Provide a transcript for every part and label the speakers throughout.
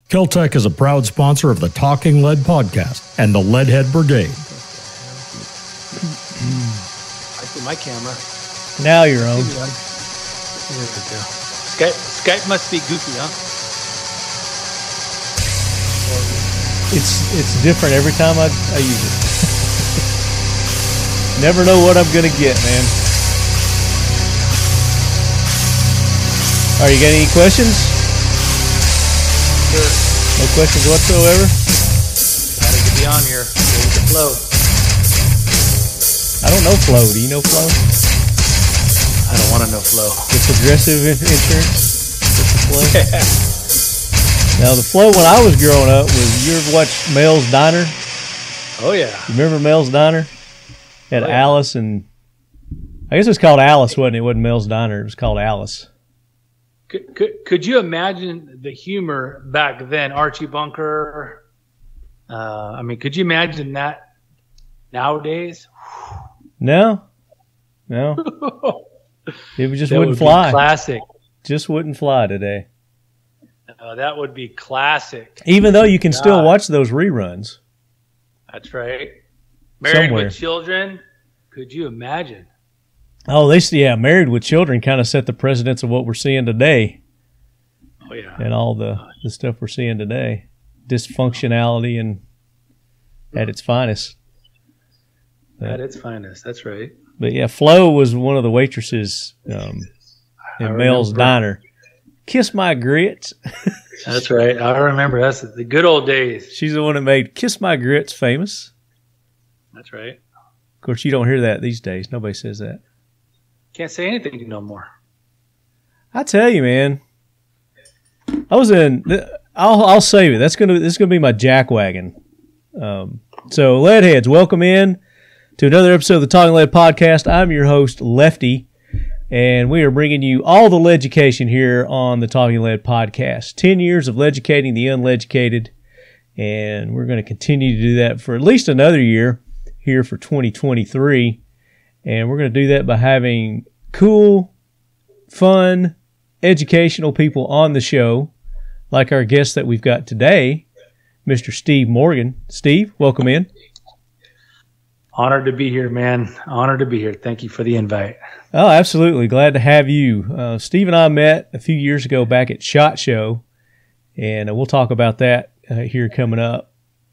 Speaker 1: Kel-Tec is a proud sponsor of the Talking Lead podcast and the Leadhead Brigade.
Speaker 2: I put my camera.
Speaker 3: Now you're on.
Speaker 2: There we go. Skype must be goofy, huh?
Speaker 3: It's different every time I use it. Never know what I'm gonna get, man. All right, you got any questions?
Speaker 2: Sure.
Speaker 3: No questions whatsoever?
Speaker 2: Gotta get me on here. Go with the flow.
Speaker 3: I don't know Flo. Do you know Flo?
Speaker 2: I don't want to know flow.
Speaker 3: The Progressive Insurance? What's the Flo?
Speaker 2: Yeah.
Speaker 3: Now, the Flo when I was growing up was, you ever watch Mel's Diner?
Speaker 2: Oh, yeah.
Speaker 3: You remember Mel's Diner? Had
Speaker 2: Oh, yeah.
Speaker 3: Alice and... I guess it was called Alice, wasn't it? It wasn't Mel's Diner. It was called Alice.
Speaker 2: Could you imagine the humor back then? Archie Bunker. I mean, could you imagine that nowadays?
Speaker 3: No. It just
Speaker 2: That
Speaker 3: wouldn't
Speaker 2: would
Speaker 3: fly.
Speaker 2: be classic.
Speaker 3: Just wouldn't fly today.
Speaker 2: That would be classic.
Speaker 3: Even though you can still
Speaker 2: God.
Speaker 3: watch those reruns.
Speaker 2: That's right. Married
Speaker 3: Somewhere.
Speaker 2: with Children. Could you imagine?
Speaker 3: Oh, Married with Children kind of set the precedence of what we're seeing today
Speaker 2: Oh, yeah.
Speaker 3: and all the stuff we're seeing today. Dysfunctionality and at its finest.
Speaker 2: At its finest. That's right.
Speaker 3: But yeah, Flo was one of the waitresses in Mel's Diner. Kiss My Grits.
Speaker 2: That's right. I remember. That's the good old days.
Speaker 3: She's the one that made Kiss My Grits famous.
Speaker 2: That's right.
Speaker 3: Of course, you don't hear that these days. Nobody says that.
Speaker 2: Can't say anything no more.
Speaker 3: I tell you, man. I was in. I'll save it. This is gonna be my jackwagon. So, Leadheads, welcome in to another episode of the Talking Lead podcast. I'm your host, Lefty, and we are bringing you all the leaducation here on the Talking Lead podcast. 10 years of leaducating the unleducated, and we're going to continue to do that for at least another year here for 2023. And we're going to do that by having cool, fun, educational people on the show, like our guest that we've got today, Mr. Steve Morgan. Steve, welcome in.
Speaker 2: Honored to be here, man. Honored to be here. Thank you for the invite.
Speaker 3: Oh, absolutely. Glad to have you. Steve and I met a few years ago back at SHOT Show, and we'll talk about that here coming up.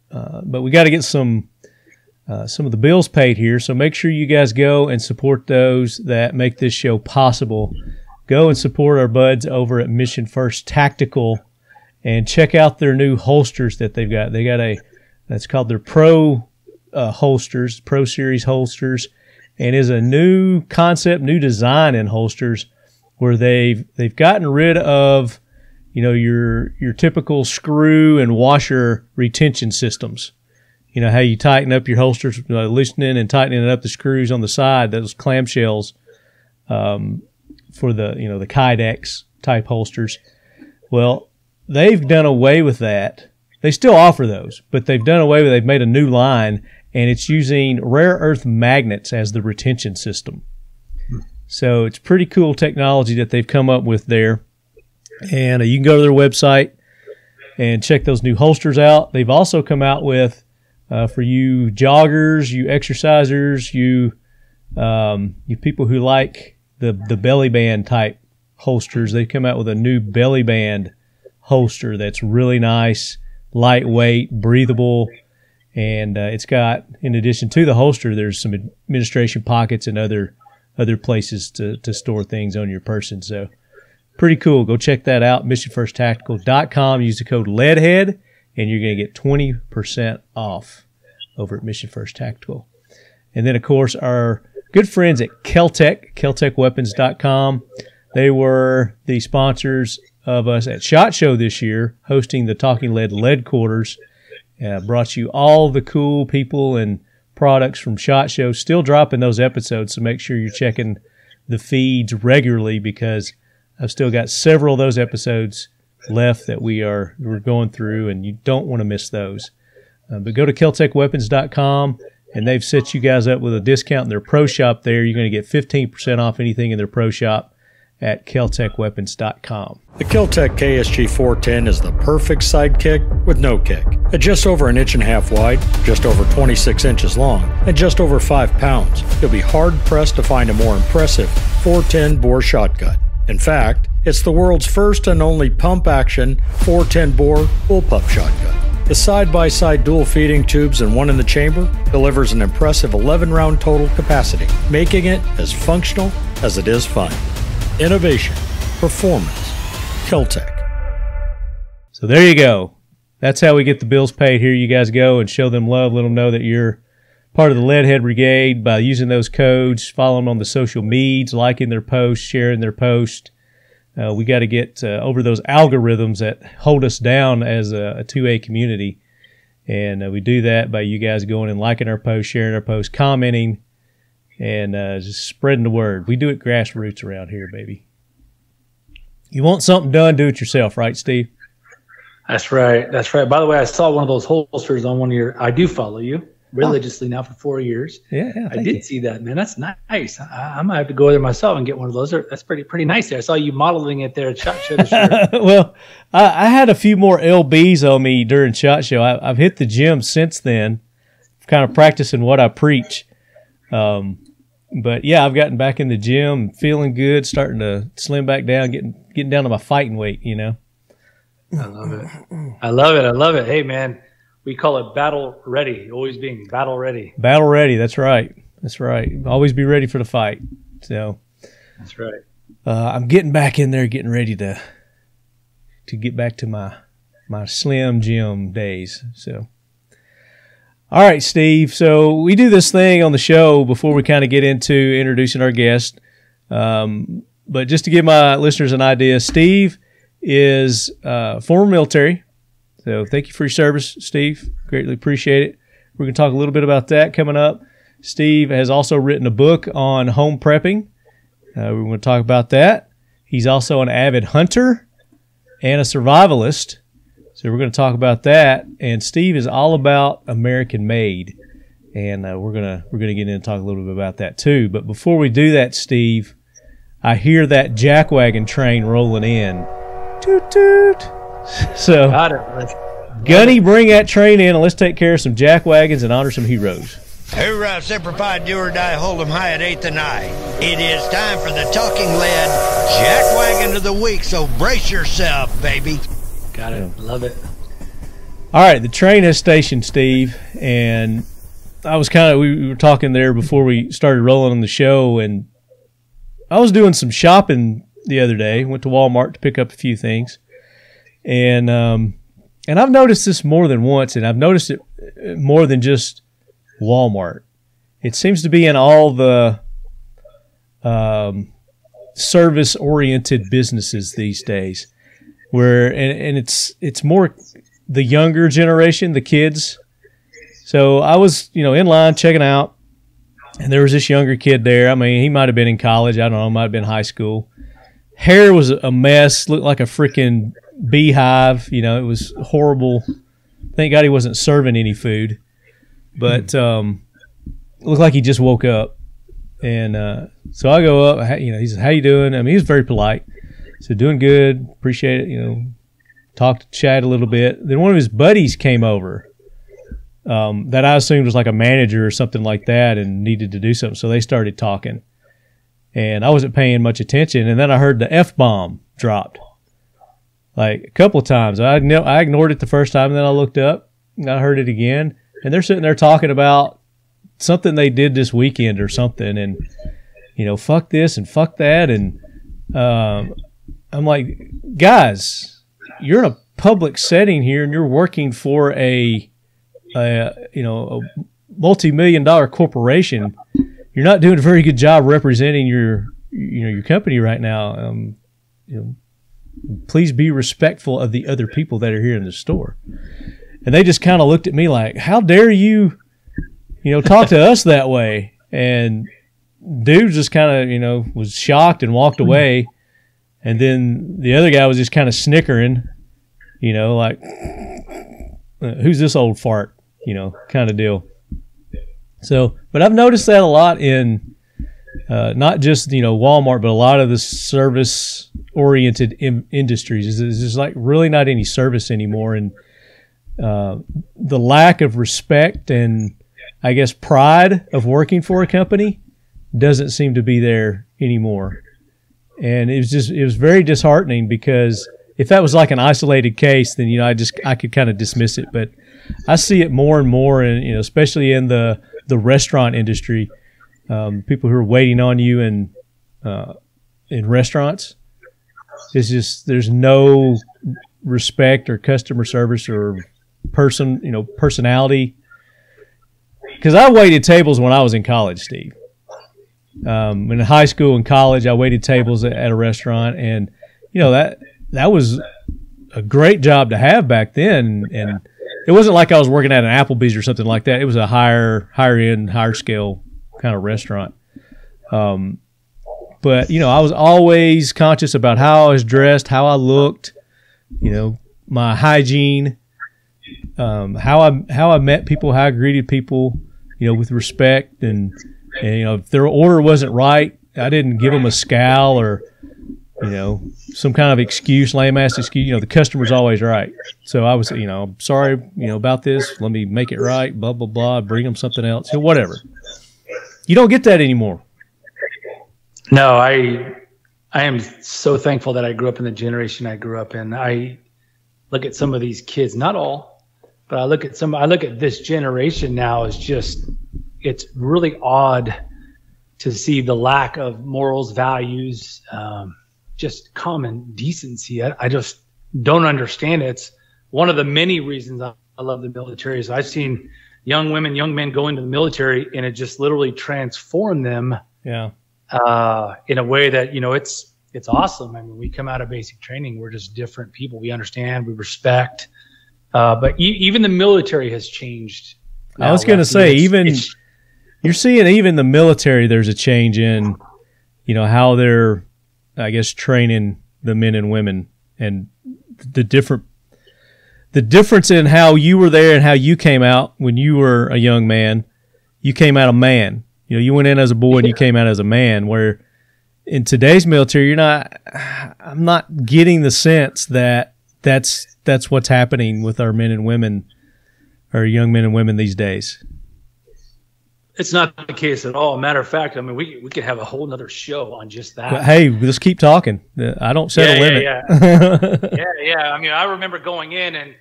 Speaker 3: But we got to get some of the bills paid here, so make sure you guys go and support those that make this show possible. Go and support our buds over at Mission First Tactical and check out their new holsters that they've got. They got that's called their Pro holsters, Pro Series holsters, and is a new concept, new design in holsters where they've gotten rid of, your typical screw and washer retention systems. You know how you tighten up your holsters, loosening and tightening up the screws on the side, those clamshells for the the Kydex type holsters. Well, they've done away with that. They still offer those, but they've done away with. They've made a new line, and it's using rare earth magnets as the retention system. So it's pretty cool technology that they've come up with there. And you can go to their website and check those new holsters out. They've also come out with for you joggers, you exercisers, you people who like the belly band type holsters. They've come out with a new belly band holster that's really nice, lightweight, breathable, and it's got, in addition to the holster, there's some administration pockets and other places to store things on your person. So pretty cool. Go check that out, missionfirsttactical.com. Use the code LEADHEAD, and you're going to get 20% off over at Mission First Tactical. And then, of course, our good friends at Kel-Tec, KelTecWeapons.com. They were the sponsors of us at SHOT Show this year, hosting the Talking Lead Quarters. Brought you all the cool people and products from SHOT Show. Still dropping those episodes, so make sure you're checking the feeds regularly because I've still got several of those episodes left that we're going through, and you don't want to miss those. But go to KelTecWeapons.com, and they've set you guys up with a discount in their pro shop there. You're going to get 15% off anything in their pro shop. at keltecweapons.com.
Speaker 1: The Keltec KSG 410 is the perfect sidekick with no kick. At just over 1.5 inches wide, just over 26 inches long, and just over 5 pounds, you'll be hard-pressed to find a more impressive 410 bore shotgun. In fact, it's the world's first and only pump-action 410 bore bullpup shotgun. The side-by-side dual feeding tubes and one in the chamber delivers an impressive 11-round total capacity, making it as functional as it is fun. Innovation, performance, Keltec.
Speaker 3: So there you go. That's how we get the bills paid. Here you guys go and show them love. Let them know that you're part of the Leadhead Brigade by using those codes, following them on the social medias, liking their posts, sharing their posts. We got to get over those algorithms that hold us down as a 2A community. And we do that by you guys going and liking our posts, sharing our posts, commenting, and just spreading the word. We do it grassroots around here, baby. You want something done, do it yourself, right, Steve?
Speaker 2: That's right. That's right. By the way, I saw one of those holsters on one of your – I do follow you religiously now for 4 years.
Speaker 3: Yeah,
Speaker 2: I did see that, man. That's nice. I might have to go there myself and get one of those. That's pretty nice there. I saw you modeling it there at SHOT Show this year.
Speaker 3: Well, I had a few more LBs on me during SHOT Show. I've hit the gym since then, kind of practicing what I preach. But, yeah, I've gotten back in the gym, feeling good, starting to slim back down, getting down to my fighting weight, you know.
Speaker 2: I love it. I love it. I love it. Hey, man. We call it battle ready, always being battle ready.
Speaker 3: Battle ready, that's right. That's right. Always be ready for the fight. So
Speaker 2: that's right.
Speaker 3: I'm getting back in there, getting ready to get back to my slim gym days. So all right, Steve. So we do this thing on the show before we kind of get into introducing our guest. But just to give my listeners an idea, Steve is former military. So thank you for your service, Steve. Greatly appreciate it. We're going to talk a little bit about that coming up. Steve has also written a book on home prepping. We're going to talk about that. He's also an avid hunter and a survivalist. So we're going to talk about that. And Steve is all about American made. And we're going to get in and talk a little bit about that too. But before we do that, Steve, I hear that jackwagon train rolling in. Toot toot. So,
Speaker 2: got it.
Speaker 3: Gunny, bring that train in and let's take care of some jack wagons and honor some heroes.
Speaker 4: Hoorah, Semper Fi, do or die, hold 'em high at 8th and I. It is time for the Talking Lead Jack Wagon of the Week, so brace yourself, baby.
Speaker 2: Got it. Yeah. Love it.
Speaker 3: All right, the train has stationed, Steve, and I was we were talking there before we started rolling on the show, and I was doing some shopping the other day, went to Walmart to pick up a few things. And I've noticed this more than once, and I've noticed it more than just Walmart. It seems to be in all the service-oriented businesses these days, where and it's more the younger generation, the kids. So I was in line checking out, and there was this younger kid there. I mean, he might have been in college. I don't know. Might have been high school. Hair was a mess. Looked like a freaking beehive. It was horrible. Thank God he wasn't serving any food. But looked like he just woke up. And so I go up. He said, "How you doing?" I mean, he was very polite. So doing good. Appreciate it. Talked, chat a little bit. Then one of his buddies came over that I assumed was like a manager or something like that and needed to do something. So they started talking. And I wasn't paying much attention. And then I heard the F-bomb dropped. Like a couple of times. I ignored it the first time, and then I looked up, and I heard it again. And they're sitting there talking about something they did this weekend or something. And, fuck this and fuck that. And I'm like, guys, you're in a public setting here, and you're working for a multi-million-dollar corporation. You're not doing a very good job representing your company right now. Please be respectful of the other people that are here in the store. And they just kind of looked at me like, how dare you, talk to us that way? And dude just kind of, was shocked and walked away. And then the other guy was just kind of snickering, like, who's this old fart, kind of deal. So, but I've noticed that a lot in not just, Walmart, but a lot of the service-oriented industries. There's just like really not any service anymore. And the lack of respect and, I guess, pride of working for a company doesn't seem to be there anymore. And it was very disheartening, because if that was like an isolated case, then, I could kind of dismiss it. But I see it more and more, and, especially in the restaurant industry, people who are waiting on you in restaurants. It's just, there's no respect or customer service or personality. Because I waited tables when I was in college, Steve. In high school and college, I waited tables at a restaurant, and that was a great job to have back then. And it wasn't like I was working at an Applebee's or something like that. It was a higher end, higher scale kind of restaurant. But I was always conscious about how I was dressed, how I looked, my hygiene, how I met people, how I greeted people, with respect, and if their order wasn't right, I didn't give them a scowl or some kind of excuse, lame ass excuse. The customer's always right. So I was, I'm sorry, about this. Let me make it right. Blah blah blah. Bring them something else. Whatever. You don't get that anymore.
Speaker 2: No, I am so thankful that I grew up in the generation I grew up in. I look at some of these kids, not all, but I look at this generation now as just, it's really odd to see the lack of morals, values, just common decency. I just don't understand it. It's one of the many reasons I love the military. Is I've seen young women, young men go into the military, and it just literally transformed them. Yeah. In a way that, it's awesome. I mean, we come out of basic training, we're just different people. We understand, we respect. But even the military has changed.
Speaker 3: I was going to say, you're seeing even the military, there's a change in, how they're, I guess, training the men and women, and the difference in how you were there and how you came out when you were a young man. You came out a man. You went in as a boy and you came out as a man, where in today's military, I'm not getting the sense that that's what's happening with our men and women, our young men and women these days.
Speaker 2: It's not the case at all. Matter of fact, I mean, we could have a whole nother show on just that.
Speaker 3: But hey, let's keep talking. I don't set a limit.
Speaker 2: Yeah. I mean, I remember going in, and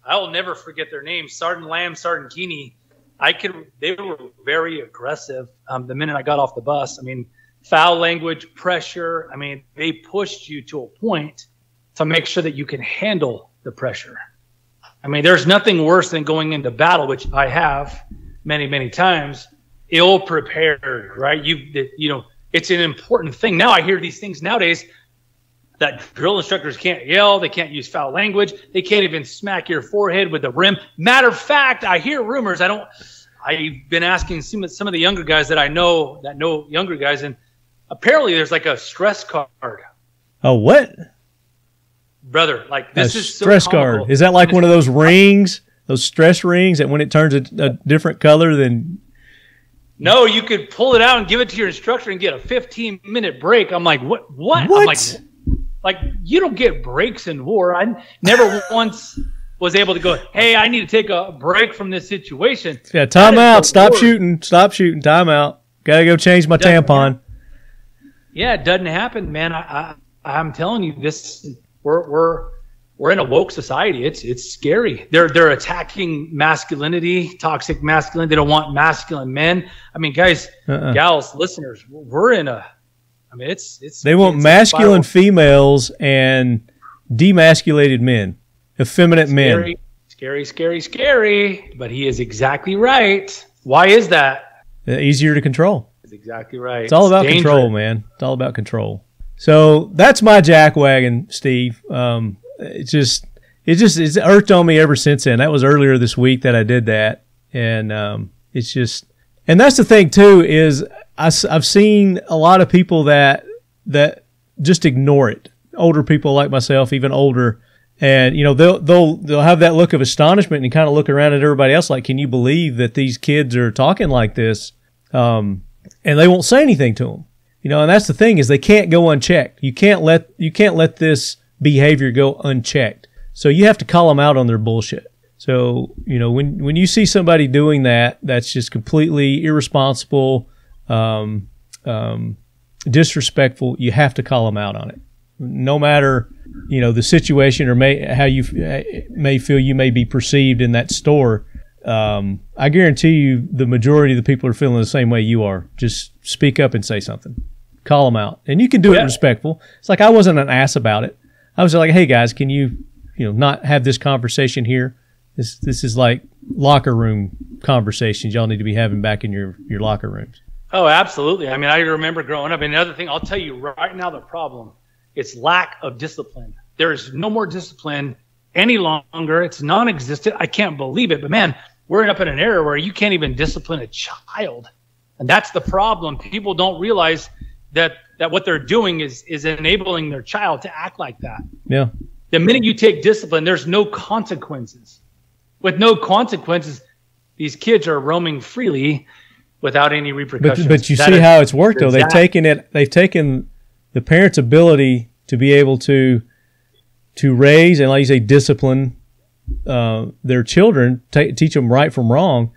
Speaker 2: I'll never forget their names, Sergeant Lamb, Sergeant Keeney. They were very aggressive. The minute I got off the bus, I mean, foul language, pressure. I mean, they pushed you to a point to make sure that you can handle the pressure. I mean, there's nothing worse than going into battle, which I have many, many times, ill prepared, right? It's an important thing. Now I hear these things nowadays that drill instructors can't yell, they can't use foul language, they can't even smack your forehead with a rim. Matter of fact, I hear rumors. I've been asking some of the younger guys that I know that know younger guys, and apparently there's like a stress card.
Speaker 3: Oh, what?
Speaker 2: Brother, like this is so
Speaker 3: stress
Speaker 2: comical.
Speaker 3: card. Is that like one of those rings, those stress rings that when it turns a different color then?
Speaker 2: No, you could pull it out and give it to your instructor and get a 15-minute break. I'm like, what? I'm like, you don't get breaks in war. I never once was able to go, hey, I need to take a break from this situation.
Speaker 3: Yeah, time out. Stop shooting. Time out. Got to go change my tampon.
Speaker 2: Yeah, it doesn't happen, man. I'm telling you, we're in a woke society. It's scary. They're attacking masculinity, toxic masculinity. They don't want masculine men. I mean, guys, gals, listeners, we're in a. I mean, They want masculine females and demasculated men, effeminate men. Scary. But he is exactly right. Why is that?
Speaker 3: Easier to control.
Speaker 2: That's exactly right.
Speaker 3: It's all about control, man. It's all about control. So that's my jackwagon, Steve. It's irked on me ever since then. That was earlier this week that I did that, and and that's the thing too, is I've seen a lot of people that just ignore it. Older people like myself, even older, and they'll have that look of astonishment and kind of look around at everybody else like, can you believe that these kids are talking like this? And they won't say anything to them. You know, and that's the thing is they can't go unchecked. You can't let this behavior go unchecked. So you have to call them out on their bullshit. So, you know, when you see somebody doing that, that's just completely irresponsible, disrespectful, you have to call them out on it. No matter, you know, the situation or how you may feel you may be perceived in that store, I guarantee you the majority of the people are feeling the same way you are. Just speak up and say something. Call them out. And you can do it respectful. It's like I wasn't an ass about it. I was like, hey, guys, can you not have this conversation here? This is like locker room conversations y'all need to be having back in your locker rooms.
Speaker 2: Oh, absolutely. I mean, I remember growing up. And another thing, I'll tell you right now, the problem, it's lack of discipline. There is no more discipline any longer. It's non-existent. I can't believe it. But, man, we're up in an era where you can't even discipline a child. And that's the problem. People don't realize that what they're doing is enabling their child to act like that.
Speaker 3: Yeah.
Speaker 2: The minute you take discipline, there's no consequences. With no consequences, these kids are roaming freely without any repercussions.
Speaker 3: But you see how it's worked, though. They've taken the parents' ability to be able to raise and, like you say, discipline their children, teach them right from wrong,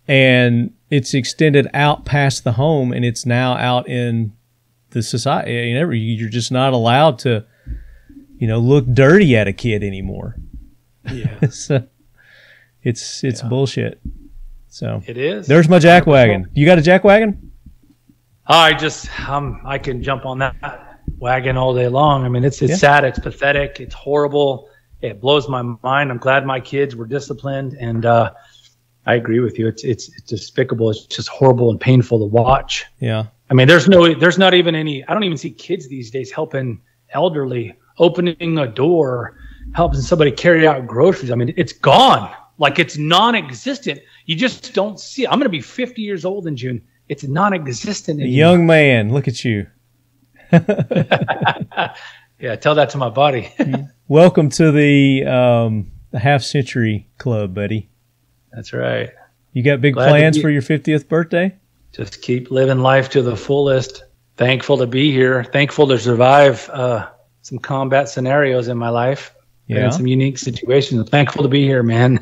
Speaker 3: and it's extended out past the home, and it's now out in the society. You're just not allowed to, look dirty at a kid anymore.
Speaker 2: Yeah.
Speaker 3: So it's bullshit. So
Speaker 2: it is.
Speaker 3: There's my jack wagon. You got a jack wagon?
Speaker 2: I can jump on that wagon all day long. I mean, it's sad, it's pathetic, it's horrible. It blows my mind. I'm glad my kids were disciplined, and I agree with you. It's despicable. It's just horrible and painful to watch.
Speaker 3: Yeah.
Speaker 2: I mean, there's not even any. I don't even see kids these days helping elderly, opening a door, helping somebody carry out groceries. I mean, it's gone. Like, it's non-existent. You just don't see it. I'm going to be 50 years old in June. It's non-existent anymore.
Speaker 3: Young man, look at you.
Speaker 2: Yeah, tell that to my body.
Speaker 3: Welcome to the half century club, buddy.
Speaker 2: That's right.
Speaker 3: You got big plans for your 50th birthday?
Speaker 2: Just keep living life to the fullest. Thankful to be here. Thankful to survive some combat scenarios in my life.
Speaker 3: Yeah.
Speaker 2: In some unique situations. Thankful to be here, man.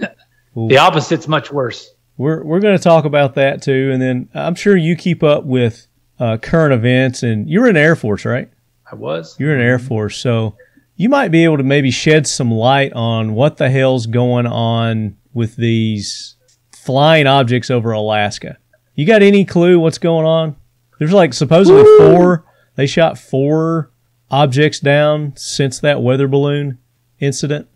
Speaker 2: Ooh. The opposite's much worse.
Speaker 3: We're going to talk about that too, and then I'm sure you keep up with current events. And you were in the Air Force, right?
Speaker 2: I was.
Speaker 3: You're in the Air Force, so you might be able to maybe shed some light on what the hell's going on with these flying objects over Alaska. You got any clue what's going on? There's like supposedly they shot 4 objects down since that weather balloon incident.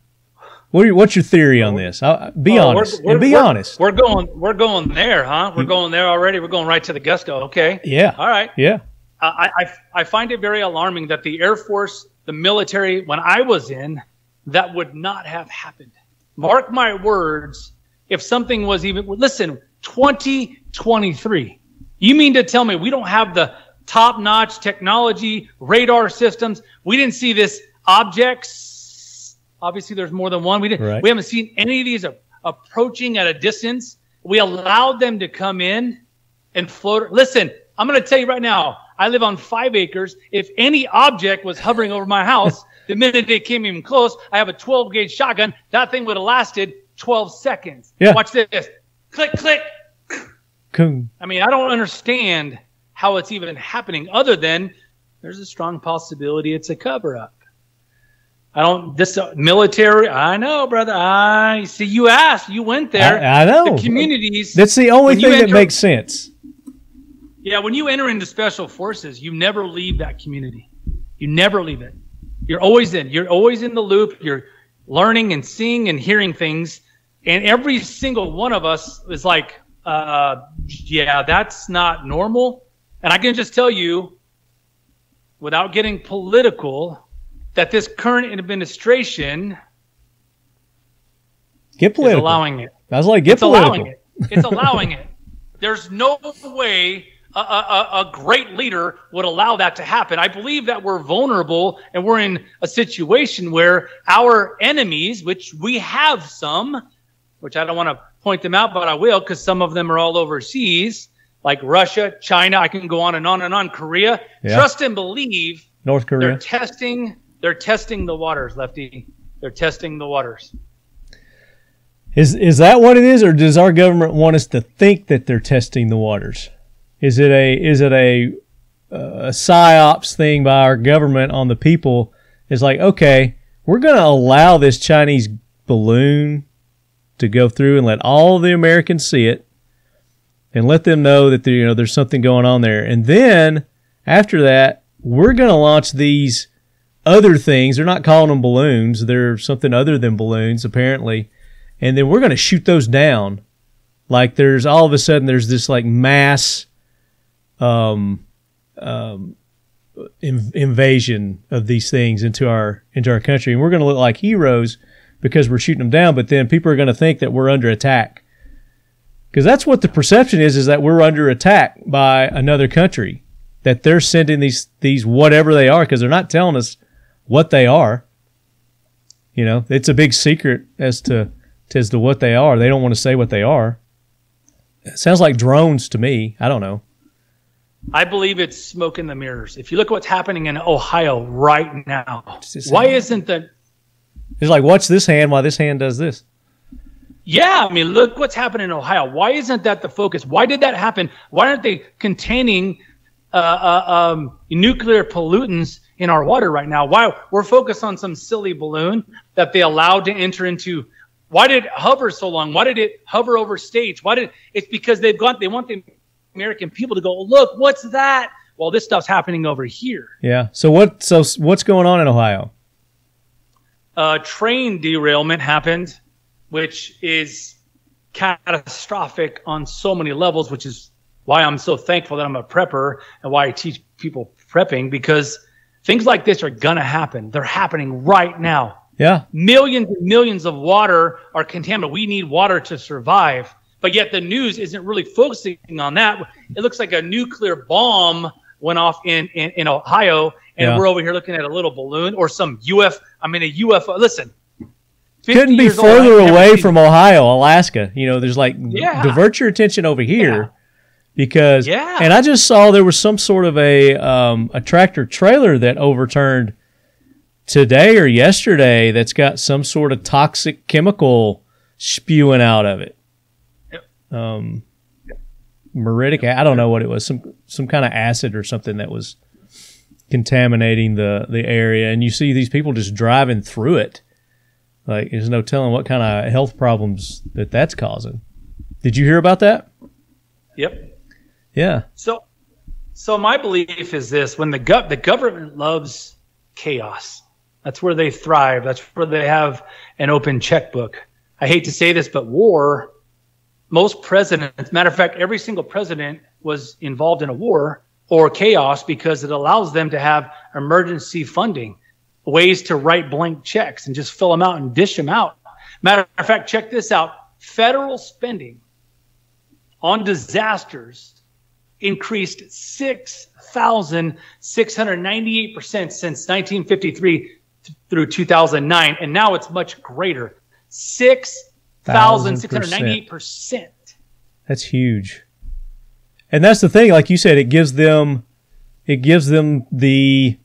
Speaker 3: What's your theory on this? Be honest.
Speaker 2: We're going there, huh? We're going there already. We're going right to the gusto. Okay.
Speaker 3: Yeah.
Speaker 2: All right.
Speaker 3: Yeah.
Speaker 2: I find it very alarming that the Air Force, the military, when I was in, that would not have happened. Mark my words. If something was 2023. You mean to tell me we don't have the top-notch technology, radar systems? We didn't see this objects. Obviously, there's more than one. We haven't seen any of these approaching at a distance. We allowed them to come in and float. Listen, I'm going to tell you right now, I live on 5 acres. If any object was hovering over my house, the minute they came even close, I have a 12-gauge shotgun. That thing would have lasted 12 seconds.
Speaker 3: Yeah.
Speaker 2: Watch this. Click, click.
Speaker 3: Cool.
Speaker 2: I mean, I don't understand how it's even happening other than there's a strong possibility it's a cover-up. Military, I know, brother. I see you asked. You went there.
Speaker 3: I know.
Speaker 2: The communities.
Speaker 3: That's the only thing that makes sense.
Speaker 2: Yeah, when you enter into special forces, you never leave that community. You never leave it. You're always in. You're always in the loop. You're learning and seeing and hearing things. And every single one of us is like, yeah, that's not normal. And I can just tell you, without getting political, that this current administration
Speaker 3: is
Speaker 2: allowing it.
Speaker 3: I was like, get political.
Speaker 2: It's allowing it. There's no way a great leader would allow that to happen. I believe that we're vulnerable and we're in a situation where our enemies, which we have some, which I don't want to point them out, but I will because some of them are all overseas. like Russia, China, I can go on and on and on, Korea.
Speaker 3: Yeah.
Speaker 2: Trust and believe.
Speaker 3: North Korea.
Speaker 2: They're testing the waters, Lefty. They're testing the waters.
Speaker 3: Is that what it is, or does our government want us to think that they're testing the waters? Is it a psyops thing by our government on the people? It's like, okay, we're going to allow this Chinese balloon to go through and let all the Americans see it, and let them know that there's something going on there. And then after that, we're going to launch these other things. They're not calling them balloons. They're something other than balloons, apparently. And then we're going to shoot those down. Like there's all of a sudden there's this like mass invasion of these things into our country. And we're going to look like heroes because we're shooting them down. But then people are going to think that we're under attack. Because that's what the perception is that we're under attack by another country, that they're sending these whatever they are, because they're not telling us what they are. It's a big secret as to what they are. They don't want to say what they are. It sounds like drones to me. I don't know.
Speaker 2: I believe it's smoke in the mirrors. If you look at what's happening in Ohio right now, why isn't the...
Speaker 3: It's like, watch this hand while this hand does this.
Speaker 2: Yeah, I mean, look what's happening in Ohio. Why isn't that the focus? Why did that happen? Why aren't they containing nuclear pollutants in our water right now? Why we're focused on some silly balloon that they allowed to enter into? Why did it hover so long? Why did it hover over states? It's because they want the American people to go, look, what's that? Well, this stuff's happening over here.
Speaker 3: Yeah. So what's going on in Ohio?
Speaker 2: Train derailment happened, which is catastrophic on so many levels, which is why I'm so thankful that I'm a prepper and why I teach people prepping, because things like this are going to happen. They're happening right now.
Speaker 3: Yeah.
Speaker 2: Millions and millions of water are contaminated. We need water to survive. But yet the news isn't really focusing on that. It looks like a nuclear bomb went off in Ohio, and we're over here looking at a little balloon or some a UFO. Listen.
Speaker 3: Couldn't be further away from Ohio, Alaska. There's divert your attention over here.
Speaker 2: Yeah.
Speaker 3: Because, and I just saw there was some sort of a tractor trailer that overturned today or yesterday that's got some sort of toxic chemical spewing out of it. Muriatic, I don't know what it was, some kind of acid or something that was contaminating the area, and you see these people just driving through it. Like, there's no telling what kind of health problems that's causing. Did you hear about that?
Speaker 2: Yep.
Speaker 3: Yeah.
Speaker 2: So my belief is this: when the government loves chaos, that's where they thrive. That's where they have an open checkbook. I hate to say this, but war, most presidents, matter of fact, every single president was involved in a war or chaos because it allows them to have emergency funding, ways to write blank checks and just fill them out and dish them out. Matter of fact, check this out. Federal spending on disasters increased 6,698% since 1953 through 2009, and now it's much greater. 6,698%.
Speaker 3: That's huge. And that's the thing, like you said, it gives them the,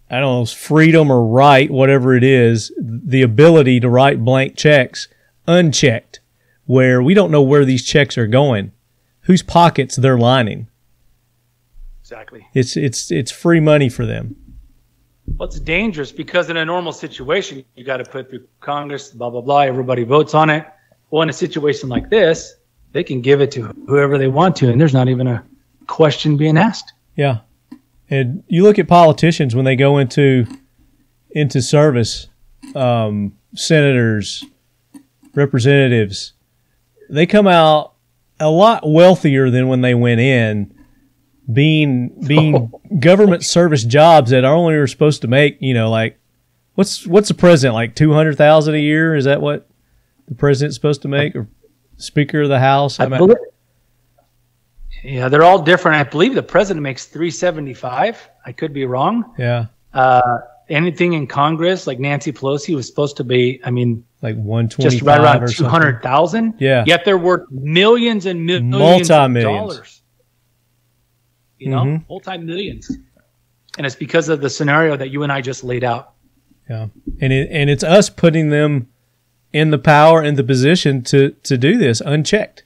Speaker 3: I don't know, freedom or right, whatever it is, the ability to write blank checks unchecked, where we don't know where these checks are going, whose pockets they're lining.
Speaker 2: Exactly.
Speaker 3: It's free money for them.
Speaker 2: Well, it's dangerous because in a normal situation, you got to put through Congress, blah, blah, blah. Everybody votes on it. Well, in a situation like this, they can give it to whoever they want to, and there's not even a question being asked.
Speaker 3: Yeah. And you look at politicians when they go into service, senators, representatives, they come out a lot wealthier than when they went in, being government service jobs that are only supposed to make, like, what's the president, like $200,000 a year? Is that what the president's supposed to make, or Speaker of the House?
Speaker 2: Yeah, they're all different. I believe the president makes $375. I could be wrong.
Speaker 3: Yeah.
Speaker 2: Anything in Congress, like Nancy Pelosi, was supposed to be,
Speaker 3: like 125
Speaker 2: just right around
Speaker 3: or
Speaker 2: 200,000.
Speaker 3: Yeah.
Speaker 2: Yet they're worth millions and millions of dollars. You know, multi-millions. And it's because of the scenario that you and I just laid out.
Speaker 3: Yeah. And it's us putting them in the power and the position to do this unchecked.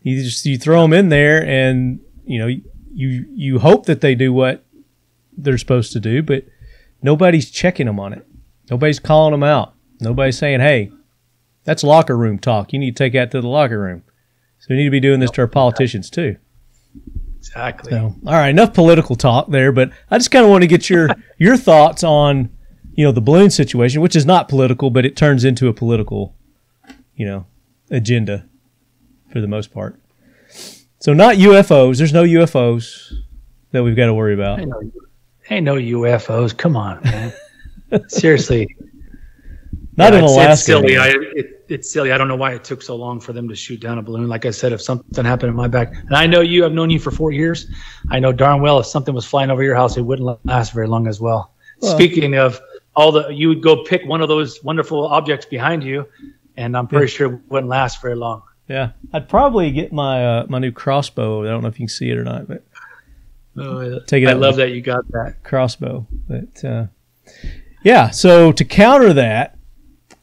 Speaker 3: You throw them in there, and you hope that they do what they're supposed to do, but nobody's checking them on it. Nobody's calling them out. Nobody's saying, "Hey, that's locker room talk. You need to take that to the locker room." So we need to be doing this to our politicians too.
Speaker 2: Exactly.
Speaker 3: So, all right, enough political talk there, but I just kind of want to get your thoughts on the balloon situation, which is not political, but it turns into a political agenda for the most part. So not UFOs. There's no UFOs that we've got to worry about.
Speaker 2: Ain't no UFOs. Come on, man. Seriously.
Speaker 3: Not in Alaska.
Speaker 2: It's silly. It's silly. I don't know why it took so long for them to shoot down a balloon. Like I said, if something happened in my back, and I know you, I've known you for 4 years. I know darn well if something was flying over your house, it wouldn't last very long as well. Speaking of you would go pick one of those wonderful objects behind you, and I'm pretty sure it wouldn't last very long.
Speaker 3: Yeah, I'd probably get my my new crossbow. I don't know if you can see it or not, but
Speaker 2: I love that you got that
Speaker 3: crossbow. But yeah, so to counter that,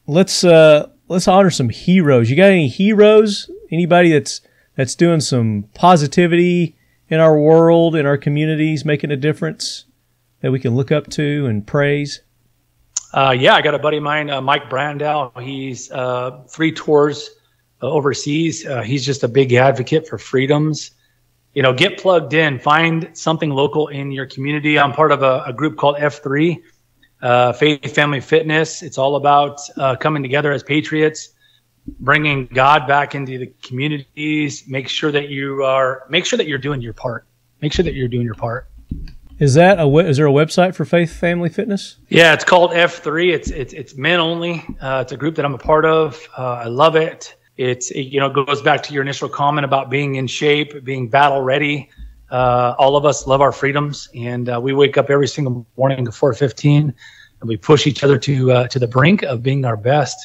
Speaker 3: let's honor some heroes. You got any heroes? Anybody that's doing some positivity in our world, in our communities, making a difference that we can look up to and praise?
Speaker 2: Yeah, I got a buddy of mine, Mike Brandow. He's 3 tours overseas. He's just a big advocate for freedoms. Get plugged in. Find something local in your community. I'm part of a group called F3, Faith, Family, Fitness. It's all about coming together as patriots, bringing God back into the communities. Make sure that you're doing your part. Make sure that you're doing your part.
Speaker 3: Is there a website for Faith, Family, Fitness?
Speaker 2: Yeah, it's called F3. It's men only. It's a group that I'm a part of. I love it. It goes back to your initial comment about being in shape, being battle ready. All of us love our freedoms, and we wake up every single morning at 4:15, and we push each other to the brink of being our best.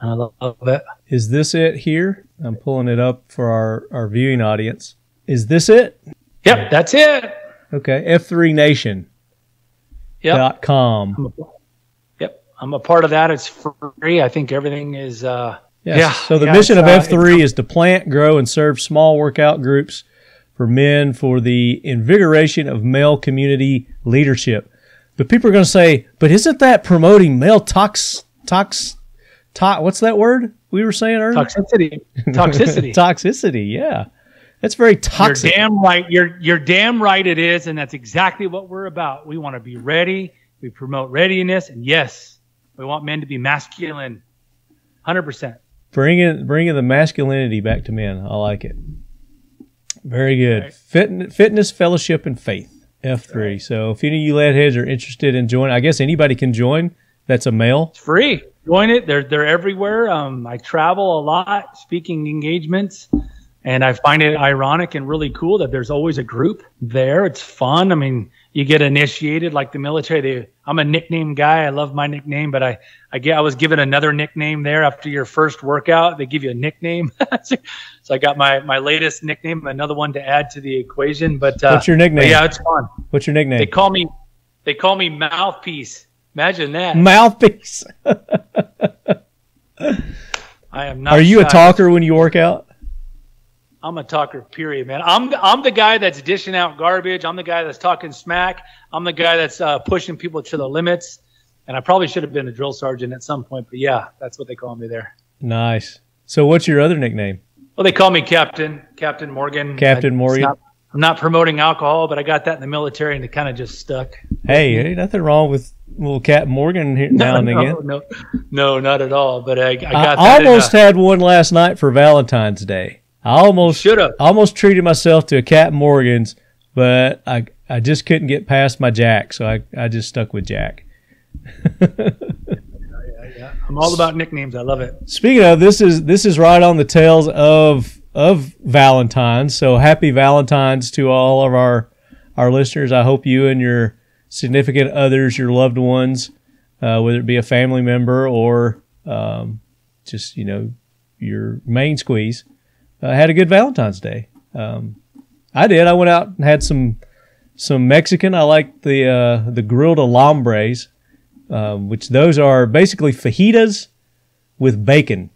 Speaker 2: And I love it.
Speaker 3: Is this it here? I'm pulling it up for our viewing audience. Is this it?
Speaker 2: Yep, that's it.
Speaker 3: Okay, F3Nation.com.
Speaker 2: Yep, I'm a part of that. It's free. I think everything is.
Speaker 3: So the mission of F3 is to plant, grow, and serve small workout groups for men for the invigoration of male community leadership. But people are going to say, but isn't that promoting male what's that word we were saying earlier?
Speaker 2: Toxicity.
Speaker 3: Toxicity, yeah. That's very toxic.
Speaker 2: You're damn right. You're damn right it is, and that's exactly what we're about. We want to be ready. We promote readiness, and yes, we want men to be masculine, 100%.
Speaker 3: Bringing the masculinity back to men. I like it. Very good. Right. Fitness, fellowship, and faith. F3. Right. So if any of you leadheads are interested in joining, I guess anybody can join. That's a male.
Speaker 2: It's free. Join it. They're everywhere. I travel a lot, speaking engagements. And I find it ironic and really cool that there's always a group there. It's fun. I mean, you get initiated like the military. I'm a nickname guy. I love my nickname, but I was given another nickname there after your first workout. They give you a nickname. So I got my latest nickname, another one to add to the equation. But
Speaker 3: what's your nickname?
Speaker 2: Yeah, it's fun.
Speaker 3: What's your nickname?
Speaker 2: They call me Mouthpiece. Imagine that.
Speaker 3: Mouthpiece.
Speaker 2: I am not.
Speaker 3: Are you a talker when you work out?
Speaker 2: I'm a talker, period, man. I'm the guy that's dishing out garbage. I'm the guy that's talking smack. I'm the guy that's pushing people to the limits. And I probably should have been a drill sergeant at some point, but yeah, that's what they call me there.
Speaker 3: Nice. So what's your other nickname?
Speaker 2: Well, they call me Captain Morgan.
Speaker 3: Captain Morgan.
Speaker 2: I'm not promoting alcohol, but I got that in the military, and it kind of just stuck.
Speaker 3: Hey, ain't nothing wrong with little Captain Morgan here now and again.
Speaker 2: No, not at all. But I got that.
Speaker 3: I almost had one last night for Valentine's Day. I almost treated myself to a Captain Morgan's, but I just couldn't get past my Jack, so I just stuck with Jack.
Speaker 2: Yeah. I'm all about nicknames. I love it.
Speaker 3: Speaking of, this is right on the tails of Valentine's. So happy Valentine's to all of our listeners. I hope you and your significant others, your loved ones, whether it be a family member or just, your main squeeze. Had a good Valentine's Day. I did. I went out and had some Mexican. I like the grilled alambres, which those are basically fajitas with bacon.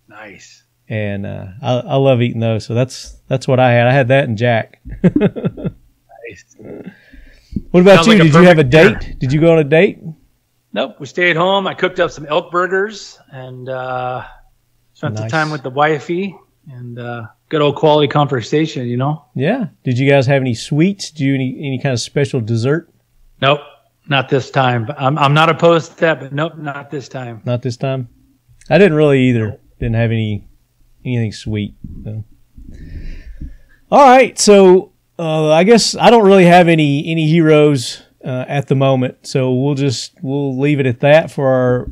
Speaker 2: Nice.
Speaker 3: And I love eating those. So that's what I had. I had that and Jack.
Speaker 2: Nice.
Speaker 3: What about
Speaker 2: Sounds
Speaker 3: you?
Speaker 2: like
Speaker 3: Did you have a
Speaker 2: dinner.
Speaker 3: date? Did you go on a date?
Speaker 2: Nope. We stayed home. I cooked up some elk burgers and spent the
Speaker 3: Nice.
Speaker 2: time with the wifey and good old quality conversation,
Speaker 3: Yeah. Did you guys have any sweets? Do you any kind of special dessert?
Speaker 2: Nope. Not this time. But I'm not opposed to that, but nope, not this time.
Speaker 3: Not this time. I didn't really either. Didn't have anything sweet. So. All right. So I guess I don't really have any heroes at the moment. So we'll leave it at that for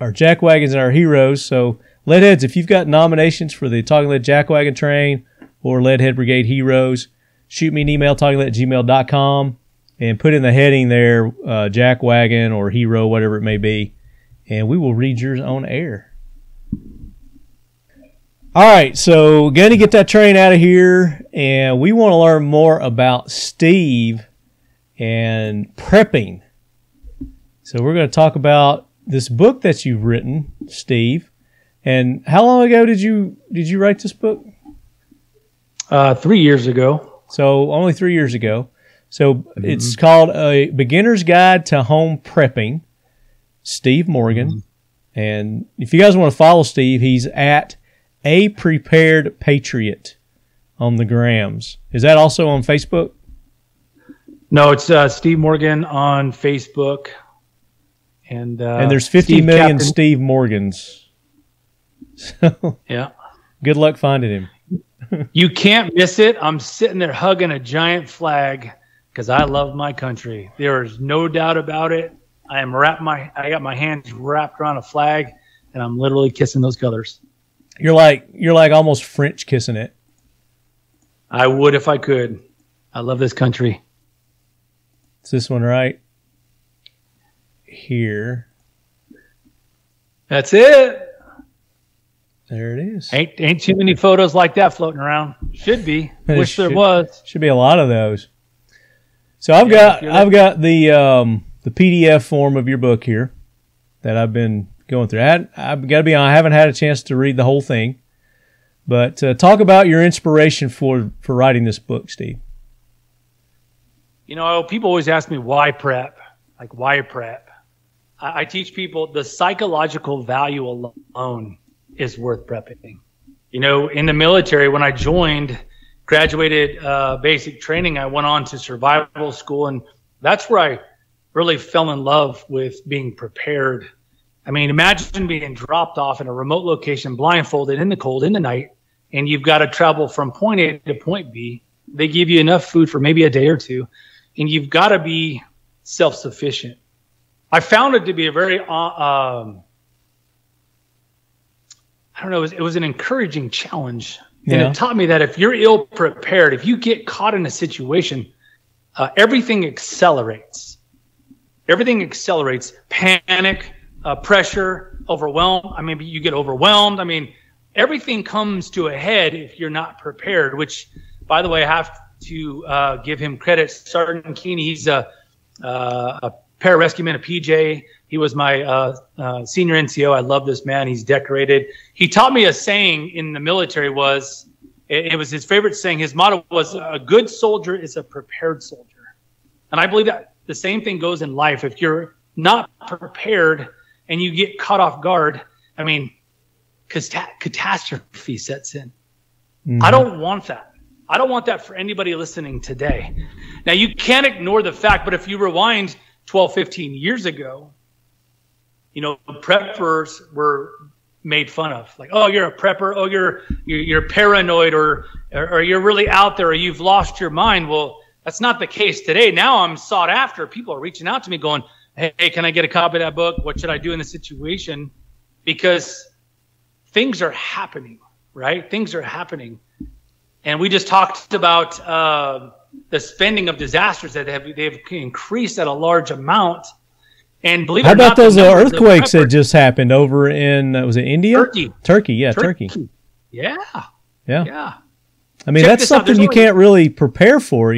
Speaker 3: our jack wagons and our heroes. So Leadheads, if you've got nominations for the Talking Lead Jack Wagon Train or Leadhead Brigade Heroes, shoot me an email, talkinglead@gmail.com, and put in the heading there, Jack Wagon or Hero, whatever it may be, and we will read yours on air. All right, so going to get that train out of here, and we want to learn more about Steve and prepping. So we're going to talk about this book that you've written, Steve. And how long ago did you write this book?
Speaker 2: 3 years ago.
Speaker 3: So only 3 years ago. So it's called A Beginner's Guide to Home Prepping, Steve Morgan. And if you guys want to follow Steve, he's at A Prepared Patriot on the grams. Is that also on Facebook?
Speaker 2: No, it's Steve Morgan on Facebook. And
Speaker 3: there's 50
Speaker 2: Steve
Speaker 3: million
Speaker 2: Captain.
Speaker 3: Steve Morgans. So
Speaker 2: Yeah.
Speaker 3: good luck finding him.
Speaker 2: You can't miss it. I'm sitting there hugging a giant flag because I love my country. There is no doubt about it. I got my hands wrapped around a flag, and I'm literally kissing those colors.
Speaker 3: You're like almost French kissing it.
Speaker 2: I would if I could. I love this country.
Speaker 3: It's this one right here.
Speaker 2: That's it.
Speaker 3: There it is.
Speaker 2: Ain't too many photos like that floating around. Should be. Wish there was.
Speaker 3: Should be a lot of those. So I've got the PDF form of your book here that I've been going through. I've got to be honest, I haven't had a chance to read the whole thing, but talk about your inspiration for writing this book, Steve.
Speaker 2: People always ask me why prep. Like why prep? I teach people the psychological value alone is worth prepping. In the military, when I graduated basic training, I went on to survival school, and that's where I really fell in love with being prepared. I mean, imagine being dropped off in a remote location, blindfolded in the cold, in the night, and you've got to travel from point A to point B. They give you enough food for maybe a day or two, and you've got to be self-sufficient. I found it to be a very it was an encouraging challenge. And it taught me that if you're ill prepared, if you get caught in a situation, everything accelerates. Everything accelerates. Panic, pressure, overwhelm. I mean, you get overwhelmed. I mean, everything comes to a head if you're not prepared, which, by the way, I have to give him credit. Sergeant Keeney, he's a pararescueman, a PJ. He was my senior NCO. I love this man. He's decorated. He taught me a saying in the military it was his favorite saying. His motto was, a good soldier is a prepared soldier. And I believe that the same thing goes in life. If you're not prepared and you get caught off guard, I mean, catastrophe sets in. Mm-hmm. I don't want that. I don't want that for anybody listening today. Now, you can't ignore the fact, but if you rewind 12, 15 years ago, preppers were made fun of. Like, oh, you're a prepper. Oh, you're paranoid, or you're really out there, or you've lost your mind. Well, that's not the case today. Now I'm sought after. People are reaching out to me going, hey, can I get a copy of that book? What should I do in this situation? Because things are happening, right? Things are happening. And we just talked about the spending of disasters that they've increased at a large amount. And believe it
Speaker 3: How
Speaker 2: or not,
Speaker 3: about those
Speaker 2: the numbers of
Speaker 3: earthquakes that
Speaker 2: preppers-
Speaker 3: just happened over in, was it India? Turkey, yeah, Turkey.
Speaker 2: Yeah.
Speaker 3: Yeah.
Speaker 2: Yeah.
Speaker 3: I mean,
Speaker 2: Check
Speaker 3: that's
Speaker 2: this out.
Speaker 3: something
Speaker 2: There's
Speaker 3: you can't really prepare for,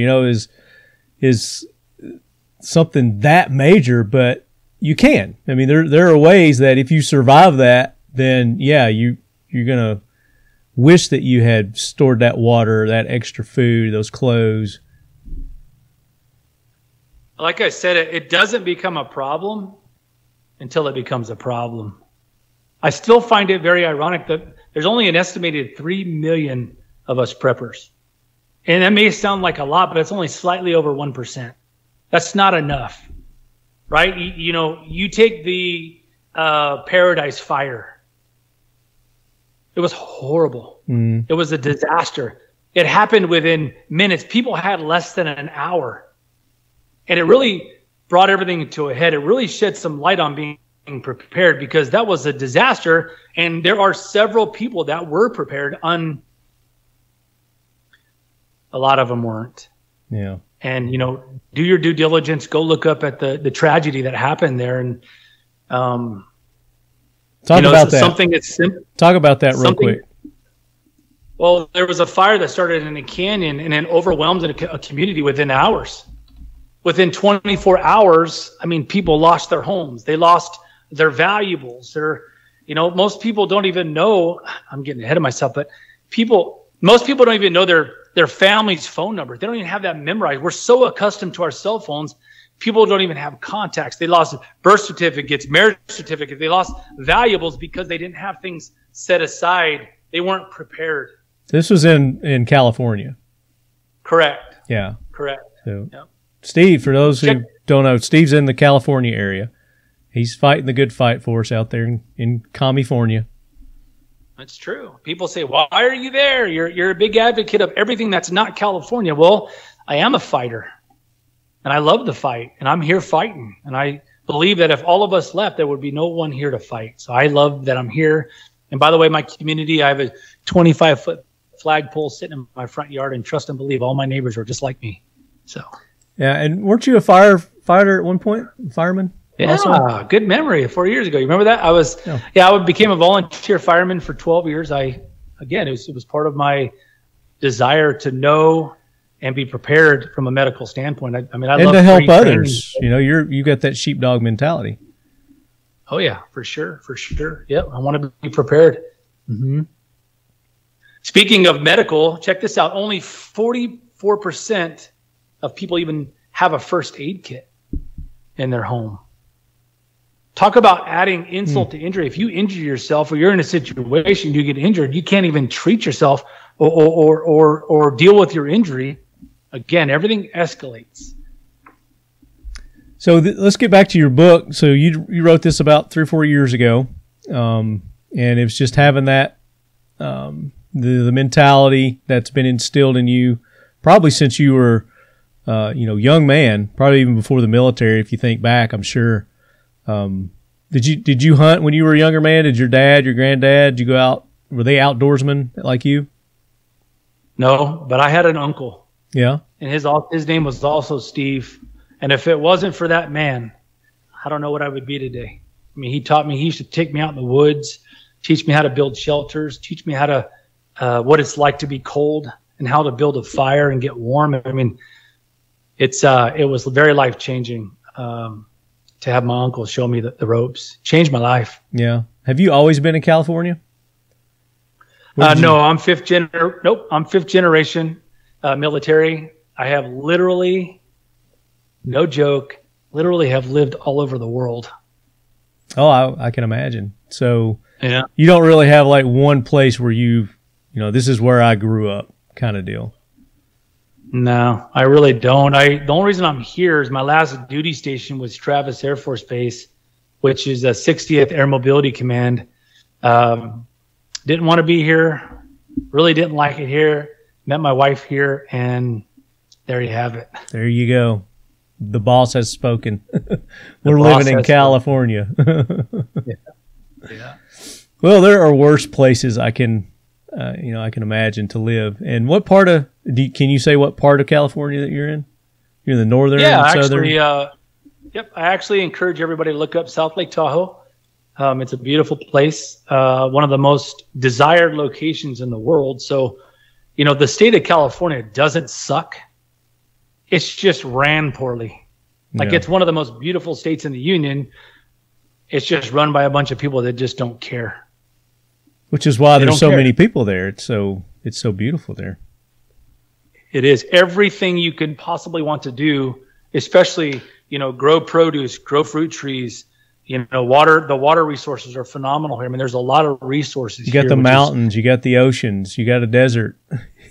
Speaker 3: is something that major, but you can. I mean, there are ways that if you survive that, then yeah, you're gonna wish that you had stored that water, that extra food, those clothes.
Speaker 2: Like I said, it doesn't become a problem until it becomes a problem. I still find it very ironic that there's only an estimated 3 million of us preppers. And that may sound like a lot, but it's only slightly over 1%. That's not enough, right? You take the Paradise Fire. It was horrible. It was a disaster. It happened within minutes. People had less than an hour. And it really brought everything to a head. It really shed some light on being prepared, because that was a disaster. And there are several people that were prepared. A lot of them weren't.
Speaker 3: Yeah.
Speaker 2: And, do your due diligence. Go look up at the tragedy that happened there. And
Speaker 3: talk about that.
Speaker 2: Something that's simple.
Speaker 3: Talk about that real quick.
Speaker 2: Well, there was a fire that started in a canyon and then overwhelmed a community within hours. Within 24 hours, I mean, people lost their homes. They lost their valuables. Most people don't even know. I'm getting ahead of myself, but most people don't even know their family's phone number. They don't even have that memorized. We're so accustomed to our cell phones. People don't even have contacts. They lost birth certificates, marriage certificates. They lost valuables because they didn't have things set aside. They weren't prepared.
Speaker 3: This was in California.
Speaker 2: Correct.
Speaker 3: Yeah.
Speaker 2: Correct.
Speaker 3: So, yep. Steve, for those who don't know, Steve's in the California area. He's fighting the good fight for us out there in California.
Speaker 2: That's true. People say, why are you there? You're a big advocate of everything that's not California. Well, I am a fighter, and I love the fight, and I'm here fighting. And I believe that if all of us left, there would be no one here to fight. So I love that I'm here. And by the way, my community, I have a 25-foot flagpole sitting in my front yard, and trust and believe all my neighbors are just like me. So.
Speaker 3: Yeah, and weren't you a firefighter at one point? Fireman?
Speaker 2: Yeah, also? Good memory. 4 years ago. You remember that? I became a volunteer fireman for 12 years. It was part of my desire to know and be prepared from a medical standpoint. I love
Speaker 3: to help others. You got that sheepdog mentality.
Speaker 2: Oh yeah, for sure. Yep, I want to be prepared. Mm-hmm. Speaking of medical, check this out. Only 44% of people even have a first aid kit in their home. Talk about adding insult to injury. If you injure yourself or you're in a situation, you get injured, you can't even treat yourself or deal with your injury. Again, everything escalates.
Speaker 3: So let's get back to your book. So you wrote this about 3 or 4 years ago, and it was just having that the mentality that's been instilled in you probably since you were young man, probably even before the military. If you think back, I'm sure. Did you hunt when you were a younger man? Did your dad, your granddad, did you go out? Were they outdoorsmen like you?
Speaker 2: No, but I had an uncle.
Speaker 3: Yeah.
Speaker 2: And his name was also Steve. And if it wasn't for that man, I don't know what I would be today. I mean, he used to take me out in the woods, teach me how to build shelters, teach me how to, what it's like to be cold and how to build a fire and get warm. I mean, it was very life-changing. To have my uncle show me the ropes. Changed my life.
Speaker 3: Yeah. Have you always been in California?
Speaker 2: No, I'm fifth generation military. I have literally, no joke, have lived all over the world.
Speaker 3: Oh, I can imagine. So
Speaker 2: yeah,
Speaker 3: you don't really have like one place where this is where I grew up kind of deal.
Speaker 2: No, I really don't. The only reason I'm here is my last duty station was Travis Air Force Base, which is a 60th Air Mobility Command. Didn't want to be here. Really didn't like it here. Met my wife here, and there you have it.
Speaker 3: There you go. The boss has spoken. We're living in California. Yeah. Well, there are worse places I can imagine to live. And what part of? Can you say what part of California that you're in? You're in the northern,
Speaker 2: and
Speaker 3: southern.
Speaker 2: Actually, Yep. I actually encourage everybody to look up South Lake Tahoe. It's a beautiful place, one of the most desired locations in the world. So, the state of California doesn't suck. It's just ran poorly. Like, it's one of the most beautiful states in the union. It's just run by a bunch of people that just don't care.
Speaker 3: Which is why there's so many people there. It's so beautiful there.
Speaker 2: It is. Everything you could possibly want to do, especially, grow produce, grow fruit trees, the water resources are phenomenal here. I mean, there's a lot of resources.
Speaker 3: You got the mountains, you got the oceans, you got a desert.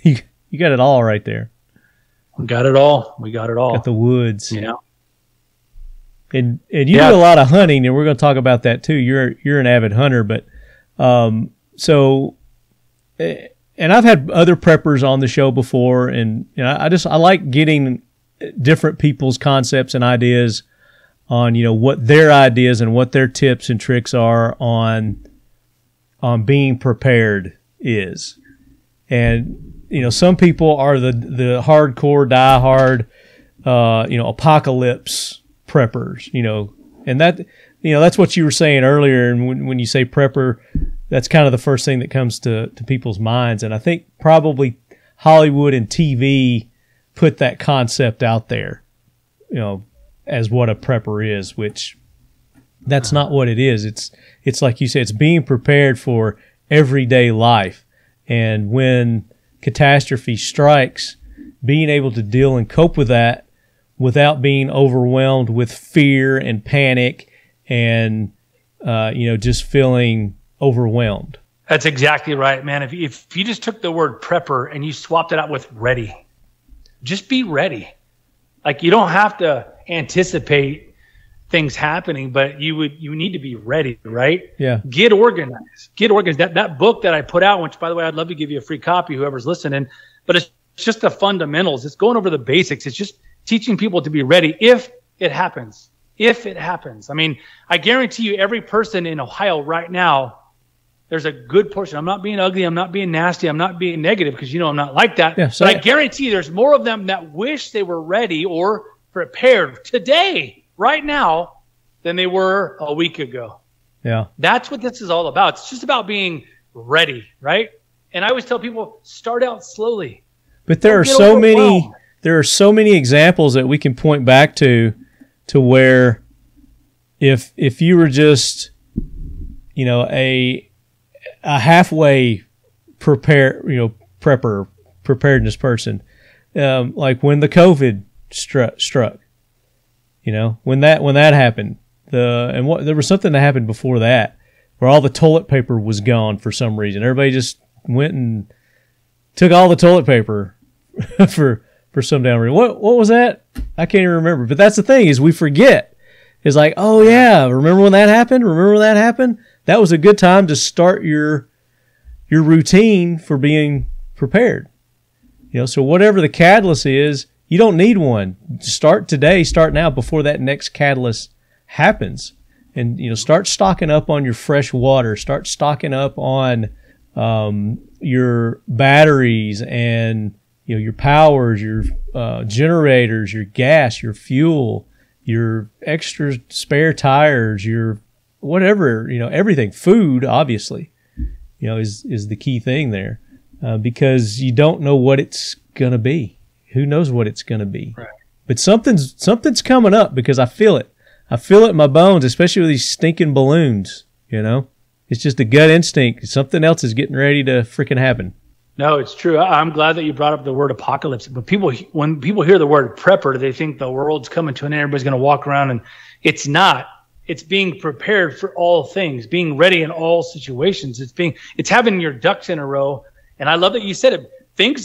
Speaker 3: You got it all right there.
Speaker 2: We got it all. Got the
Speaker 3: woods. And you do a lot of hunting, and we're going to talk about that too. You're an avid hunter, but and I've had other preppers on the show before, and I like getting different people's concepts and ideas on what their ideas and what their tips and tricks are on being prepared is. And some people are the hardcore diehard apocalypse preppers, and that's what you were saying earlier. And when you say prepper, that's kind of the first thing that comes to people's minds. And I think probably Hollywood and TV put that concept out there, as what a prepper is, which that's not what it is. It's like you said, it's being prepared for everyday life. And when catastrophe strikes, being able to deal and cope with that without being overwhelmed with fear and panic and, just feeling overwhelmed.
Speaker 2: That's exactly right, man. If you just took the word prepper and you swapped it out with ready, just be ready. Like, you don't have to anticipate things happening, but you need to be ready, right?
Speaker 3: Yeah.
Speaker 2: Get organized. That book that I put out, which, by the way, I'd love to give you a free copy, whoever's listening, but it's just the fundamentals. It's going over the basics. It's just teaching people to be ready if it happens. I mean, I guarantee you every person in Ohio right now, there's a good portion. I'm not being ugly. I'm not being nasty. I'm not being negative because, I'm not like that.
Speaker 3: Yeah,
Speaker 2: but I guarantee you there's more of them that wish they were ready or prepared today, right now, than they were a week ago.
Speaker 3: Yeah.
Speaker 2: That's what this is all about. It's just about being ready, right? And I always tell people, start out slowly.
Speaker 3: But there are so many examples that we can point back to where if you were just, a halfway preparedness person, like when the COVID struck, when that happened, there was something that happened before that where all the toilet paper was gone for some reason. Everybody just went and took all the toilet paper for some damn reason. What was that? I can't even remember. But that's the thing, is we forget. It's like, oh yeah, remember when that happened? That was a good time to start your routine for being prepared. So whatever the catalyst is, you don't need one. Start today, start now before that next catalyst happens. And, start stocking up on your fresh water. Start stocking up on your batteries and, your powers, your generators, your gas, your fuel, your extra spare tires, your whatever, everything. Food, obviously, is the key thing there, because you don't know what it's going to be. Who knows what it's going to be? Right. But something's coming up, because I feel it. I feel it in my bones, especially with these stinking balloons, It's just a gut instinct. Something else is getting ready to freaking happen.
Speaker 2: No, it's true. I'm glad that you brought up the word apocalypse. But when people hear the word prepper, they think the world's coming to an end. Everybody's going to walk around, and it's not. It's being prepared for all things, being ready in all situations. It's having your ducks in a row. And I love that you said it.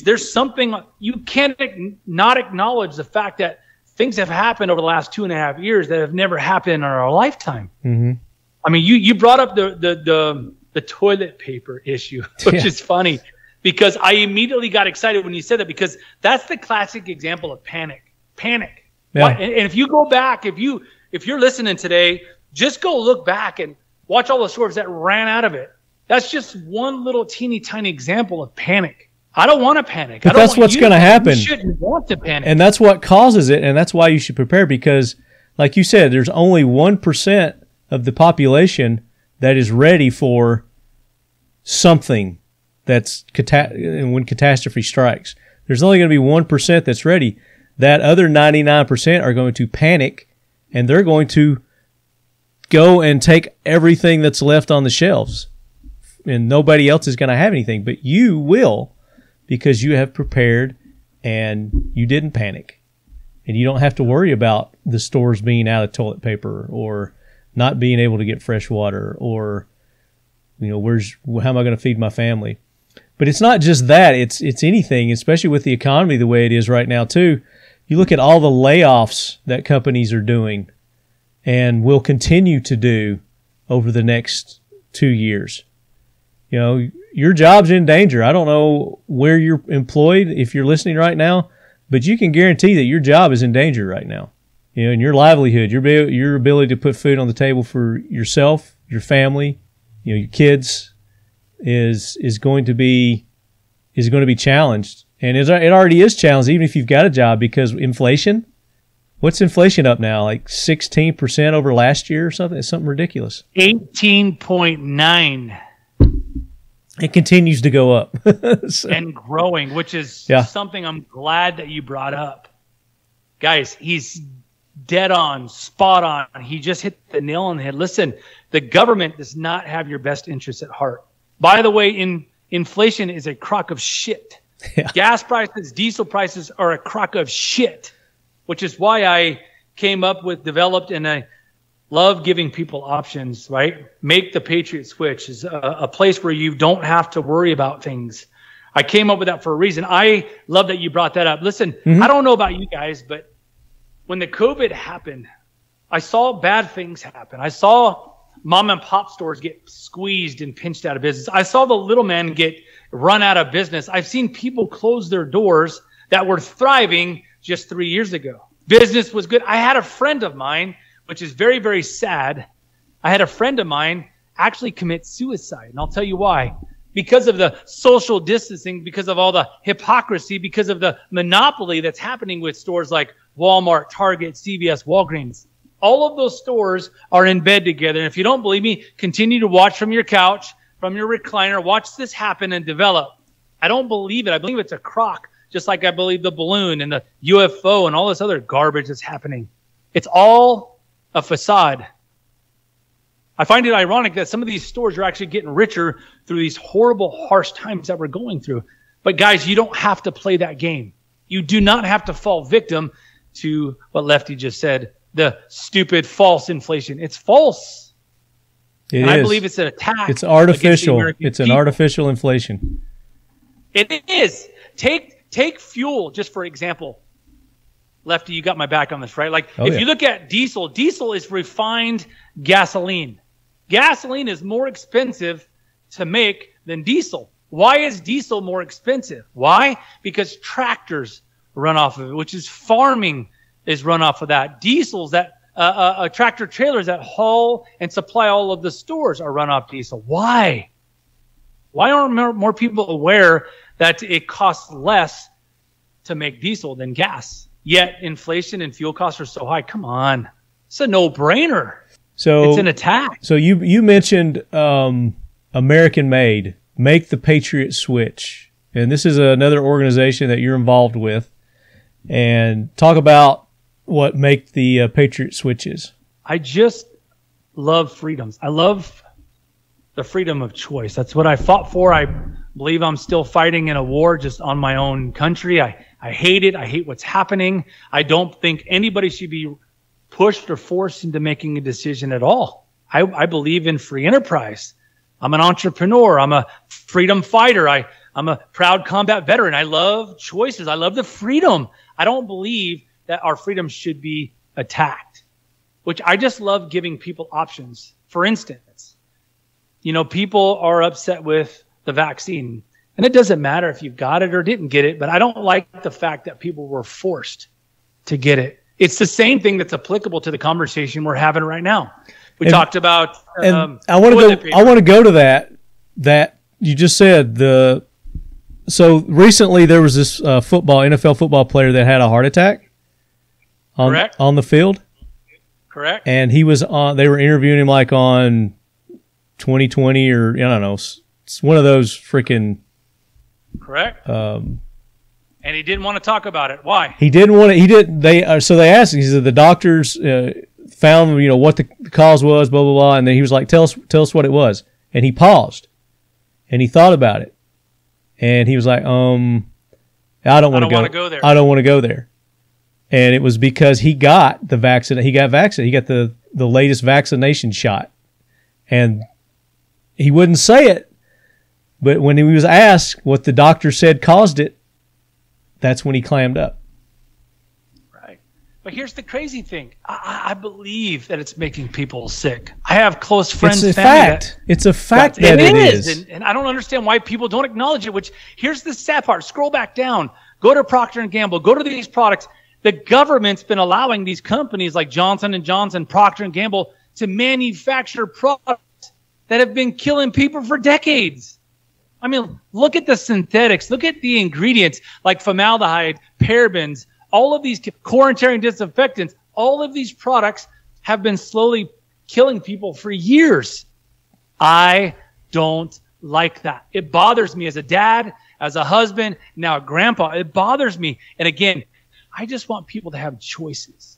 Speaker 2: There's something you can't not acknowledge the fact that things have happened over the last 2.5 years that have never happened in our lifetime.
Speaker 3: Mm-hmm.
Speaker 2: I mean, you brought up the toilet paper issue, which is funny, because I immediately got excited when you said that, because that's the classic example of panic. Yeah. And if you go back, if you're listening today, just go look back and watch all the stores that ran out of it. That's just one little teeny tiny example of panic. I don't want to panic.
Speaker 3: But that's what's going to happen.
Speaker 2: You shouldn't want to panic.
Speaker 3: And that's what causes it, and that's why you should prepare, because like you said, there's only 1% of the population that is ready for something that's when catastrophe strikes. There's only going to be 1% that's ready. That other 99% are going to panic, and they're going to go and take everything that's left on the shelves. And nobody else is going to have anything, but you will, because you have prepared and you didn't panic. And you don't have to worry about the stores being out of toilet paper or not being able to get fresh water or, how am I going to feed my family? But it's not just that. It's anything, especially with the economy the way it is right now too. You look at all the layoffs that companies are doing and will continue to do over the next 2 years. Your job's in danger. I don't know where you're employed if you're listening right now, but you can guarantee that your job is in danger right now. And your livelihood, your ability to put food on the table for yourself, your family, your kids is going to be challenged. And it already is challenged even if you've got a job, because inflation. What's inflation up now? Like 16% over last year or something? It's something ridiculous.
Speaker 2: 18.9.
Speaker 3: It continues to go up.
Speaker 2: And growing, which is something I'm glad that you brought up. Guys, he's dead on, spot on. He just hit the nail on the head. Listen, the government does not have your best interests at heart. By the way, inflation is a crock of shit. Yeah. Gas prices, diesel prices are a crock of shit, which is why I developed, and I love giving people options, right? Make the Patriot Switch is a place where you don't have to worry about things. I came up with that for a reason. I love that you brought that up. Listen, I don't know about you guys, but when the COVID happened, I saw bad things happen. I saw mom and pop stores get squeezed and pinched out of business. I saw the little man get run out of business. I've seen people close their doors that were thriving just 3 years ago. Business was good. I had a friend of mine, which is very, very sad. I had a friend of mine actually commit suicide. And I'll tell you why. Because of the social distancing, because of all the hypocrisy, because of the monopoly that's happening with stores like Walmart, Target, CVS, Walgreens. All of those stores are in bed together. And if you don't believe me, continue to watch from your couch, from your recliner. Watch this happen and develop. I don't believe it. I believe it's a crock, just like I believe the balloon and the UFO and all this other garbage that's happening. It's all a facade. I find it ironic that some of these stores are actually getting richer through these horrible, harsh times that we're going through. But guys, you don't have to play that game. You do not have to fall victim to what Lefty just said, the stupid false inflation. It's false. I believe it's an attack.
Speaker 3: It's artificial. It's an artificial inflation.
Speaker 2: It is. Take fuel, just for example. Lefty, you got my back on this, right? Like, if you look at diesel is refined gasoline. Gasoline is more expensive to make than diesel. Why is diesel more expensive? Why? Because tractors run off of it, which is farming is run off of that. Diesels, that tractor trailers that haul and supply all of the stores are run off diesel. Why? Why aren't more people aware that it costs less to make diesel than gas? Yet inflation and fuel costs are so high. Come on. It's a no-brainer.
Speaker 3: So
Speaker 2: it's an attack.
Speaker 3: So you mentioned American Made, Make the Patriot Switch. And this is another organization that you're involved with. And talk about what Make the Patriot Switch is. I
Speaker 2: just love freedoms. I love the freedom of choice. That's what I fought for. I believe I'm still fighting in a war just on my own country. I hate it. I hate what's happening. I don't think anybody should be pushed or forced into making a decision at all. I believe in free enterprise. I'm an entrepreneur. I'm a freedom fighter. I'm a proud combat veteran. I love choices. I love the freedom. I don't believe that our freedom should be attacked, which I just love giving people options. For instance, people are upset with the vaccine. And it doesn't matter if you got it or didn't get it, but I don't like the fact that people were forced to get it. It's the same thing that's applicable to the conversation we're having right now. We talked about
Speaker 3: I want to go to that you just said. So recently there was this NFL football player that had a heart attack on the field.
Speaker 2: Correct.
Speaker 3: And he was on. They were interviewing him like on 2020 or I don't know. It's one of those freaking.
Speaker 2: Correct. And he didn't want to talk about it. Why?
Speaker 3: He didn't want to. He didn't. So they asked him. He said the doctors found what the cause was. Blah blah blah. And then he was like, "Tell us what it was." And he paused, and he thought about it, and he was like, I don't want to go there. I don't want to go there. And it was because he got the vaccine. He got vaccinated. He got the latest vaccination shot, and he wouldn't say it. But when he was asked what the doctor said caused it, that's when he clammed up.
Speaker 2: Right. But here's the crazy thing. I believe that it's making people sick. I have close friends.
Speaker 3: It's a fact. It's a fact that it is.
Speaker 2: And I don't understand why people don't acknowledge it, which here's the sad part. Scroll back down. Go to Procter & Gamble. Go to these products. The government's been allowing these companies like Johnson & Johnson, Procter & Gamble to manufacture products that have been killing people for decades. I mean, look at the synthetics. Look at the ingredients like formaldehyde, parabens, all of these quarantine disinfectants. All of these products have been slowly killing people for years. I don't like that. It bothers me as a dad, as a husband, now a grandpa. It bothers me. And again, I just want people to have choices.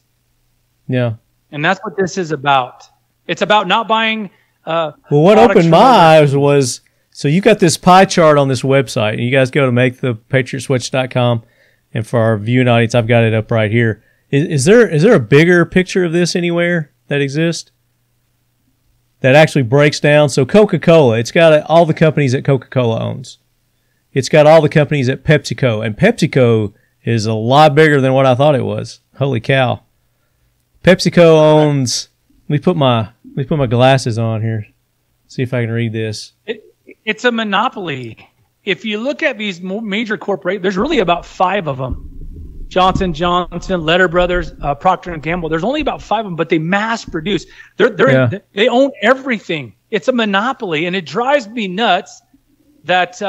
Speaker 3: Yeah.
Speaker 2: And that's what this is about. It's about not buying.
Speaker 3: Well, what opened my eyes was, so you got this pie chart on this website, and you guys go to makethepatriotswitch.com, and for our viewing audience, I've got it up right here. Is there a bigger picture of this anywhere that exists that actually breaks down? So Coca-Cola, it's got all the companies that Coca-Cola owns. It's got all the companies at PepsiCo, and PepsiCo is a lot bigger than what I thought it was. Holy cow. PepsiCo owns, let me put my glasses on here. See if I can read this.
Speaker 2: It's a monopoly. If you look at these major corporations, there's really about 5 of them. Johnson & Johnson, Letter Brothers, Procter & Gamble. There's only about 5 of them, but they mass produce. They own everything. It's a monopoly, and it drives me nuts that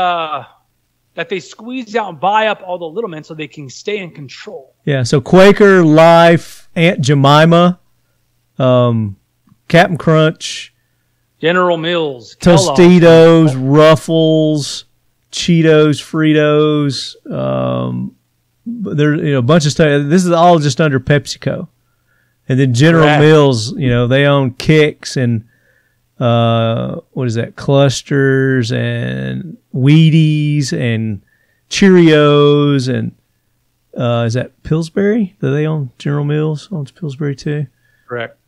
Speaker 2: they squeeze out and buy up all the little men so they can stay in control.
Speaker 3: Yeah, so Quaker, Life, Aunt Jemima, Captain Crunch,
Speaker 2: General Mills,
Speaker 3: Tostitos, Ruffles, Cheetos, Fritos, there's a bunch of stuff. This is all just under PepsiCo. And then General Mills, they own Kix and what is that? Clusters and Wheaties and Cheerios and is that Pillsbury? Do they own General Mills? Owns Pillsbury too.
Speaker 2: Correct.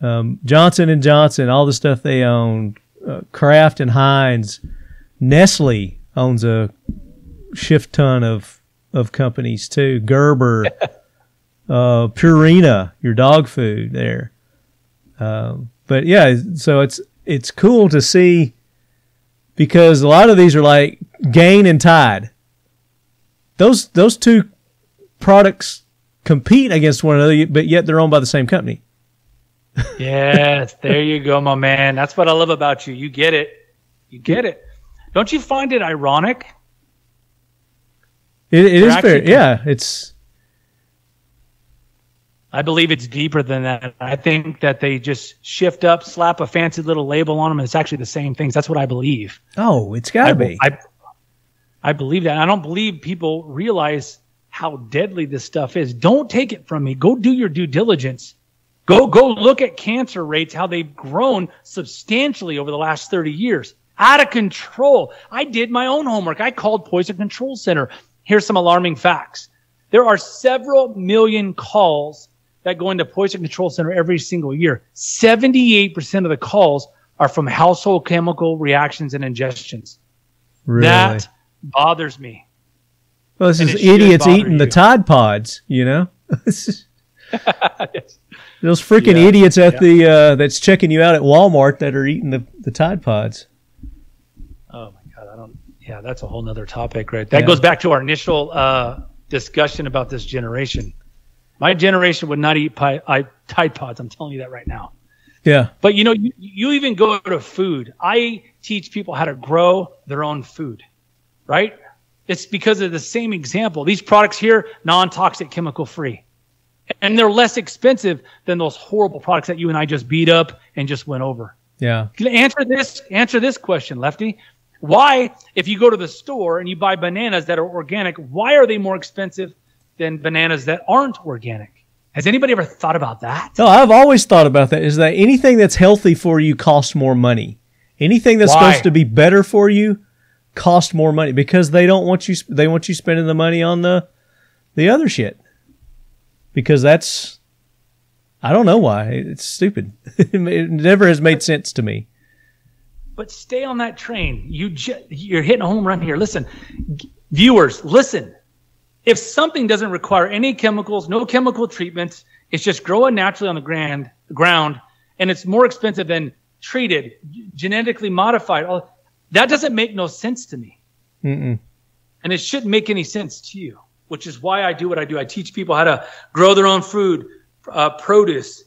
Speaker 3: Johnson & Johnson, all the stuff they own. Kraft and Heinz. Nestle owns a shift ton of companies too. Gerber, Purina, your dog food there. But yeah, so it's cool to see because a lot of these are like Gain and Tide. Those two products compete against one another, but yet they're owned by the same company.
Speaker 2: Yes, there you go, my man. That's what I love about you. You get it. You get it. Don't you find it ironic?
Speaker 3: It is fair. Yeah,
Speaker 2: I believe it's deeper than that. I think that they just shift up, slap a fancy little label on them, and it's actually the same things. That's what I believe.
Speaker 3: Oh, it's got to be.
Speaker 2: I believe that. I don't believe people realize how deadly this stuff is. Don't take it from me. Go do your due diligence. Go look at cancer rates, how they've grown substantially over the last 30 years. Out of control. I did my own homework. I called Poison Control Center. Here's some alarming facts. There are several million calls that go into Poison Control Center every single year. 78% of the calls are from household chemical reactions and ingestions.
Speaker 3: Really?
Speaker 2: That bothers me.
Speaker 3: Well, this is idiots eating the Tide Pods, Yes. Those freaking idiots at the that's checking you out at Walmart that are eating the Tide Pods.
Speaker 2: Oh my God, Yeah, that's a whole nother topic, right? That goes back to our initial discussion about this generation. My generation would not eat Tide Pods. I'm telling you that right now.
Speaker 3: Yeah.
Speaker 2: But you even go to food. I teach people how to grow their own food, right? It's because of the same example. These products here, non-toxic, chemical free. And they're less expensive than those horrible products that you and I just beat up and just went over.
Speaker 3: Yeah.
Speaker 2: Answer this question, Lefty. Why, if you go to the store and you buy bananas that are organic, why are they more expensive than bananas that aren't organic? Has anybody ever thought about that?
Speaker 3: No, I've always thought about that, is that anything that's healthy for you costs more money. Anything that's supposed to be better for you costs more money, because they want you spending the money on the other shit. Because that's, I don't know why. It's stupid. It never has made sense to me.
Speaker 2: But stay on that train. You're hitting a home run here. Listen, viewers, listen. If something doesn't require any chemicals, no chemical treatments, it's just growing naturally on the ground, and it's more expensive than treated, genetically modified, that doesn't make no sense to me.
Speaker 3: Mm-mm.
Speaker 2: And it shouldn't make any sense to you, which is why I do what I do. I teach people how to grow their own food, produce.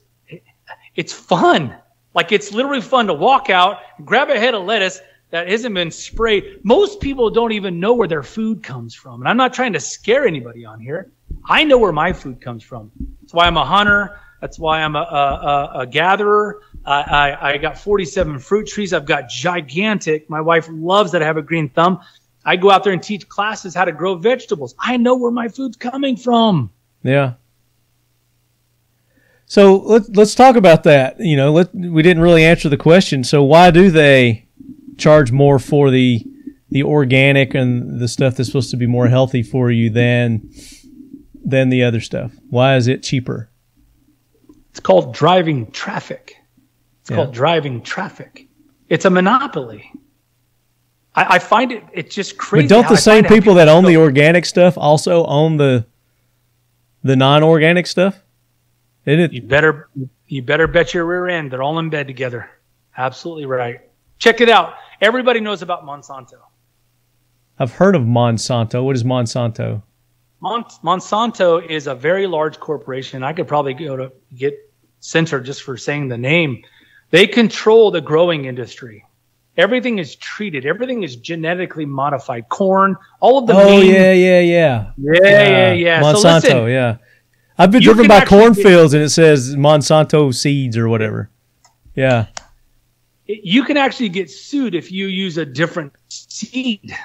Speaker 2: It's fun. Like, it's literally fun to walk out, grab a head of lettuce that hasn't been sprayed. Most people don't even know where their food comes from. And I'm not trying to scare anybody on here. I know where my food comes from. That's why I'm a hunter. That's why I'm a gatherer. I got 47 fruit trees. I've got gigantic. My wife loves that I have a green thumb. I go out there and teach classes how to grow vegetables. I know where my food's coming from.
Speaker 3: Yeah. So let's talk about that. You know, we didn't really answer the question. So why do they charge more for the organic and the stuff that's supposed to be more healthy for you than the other stuff? Why is it cheaper?
Speaker 2: It's called driving traffic. It's called driving traffic. It's a monopoly. I find it's just crazy.
Speaker 3: But don't the same people that own the organic stuff also own the non-organic stuff? Isn't it?
Speaker 2: You better bet your rear end they're all in bed together. Absolutely right. Check it out. Everybody knows about Monsanto.
Speaker 3: I've heard of Monsanto. What is Monsanto?
Speaker 2: Monsanto is a very large corporation. I could probably go to get censored just for saying the name. They control the growing industry. Everything is treated. Everything is genetically modified. Corn, all of the
Speaker 3: Yeah. Monsanto,
Speaker 2: so listen,
Speaker 3: yeah. I've been driven by cornfields and it says Monsanto seeds or whatever. Yeah.
Speaker 2: You can actually get sued if you use a different seed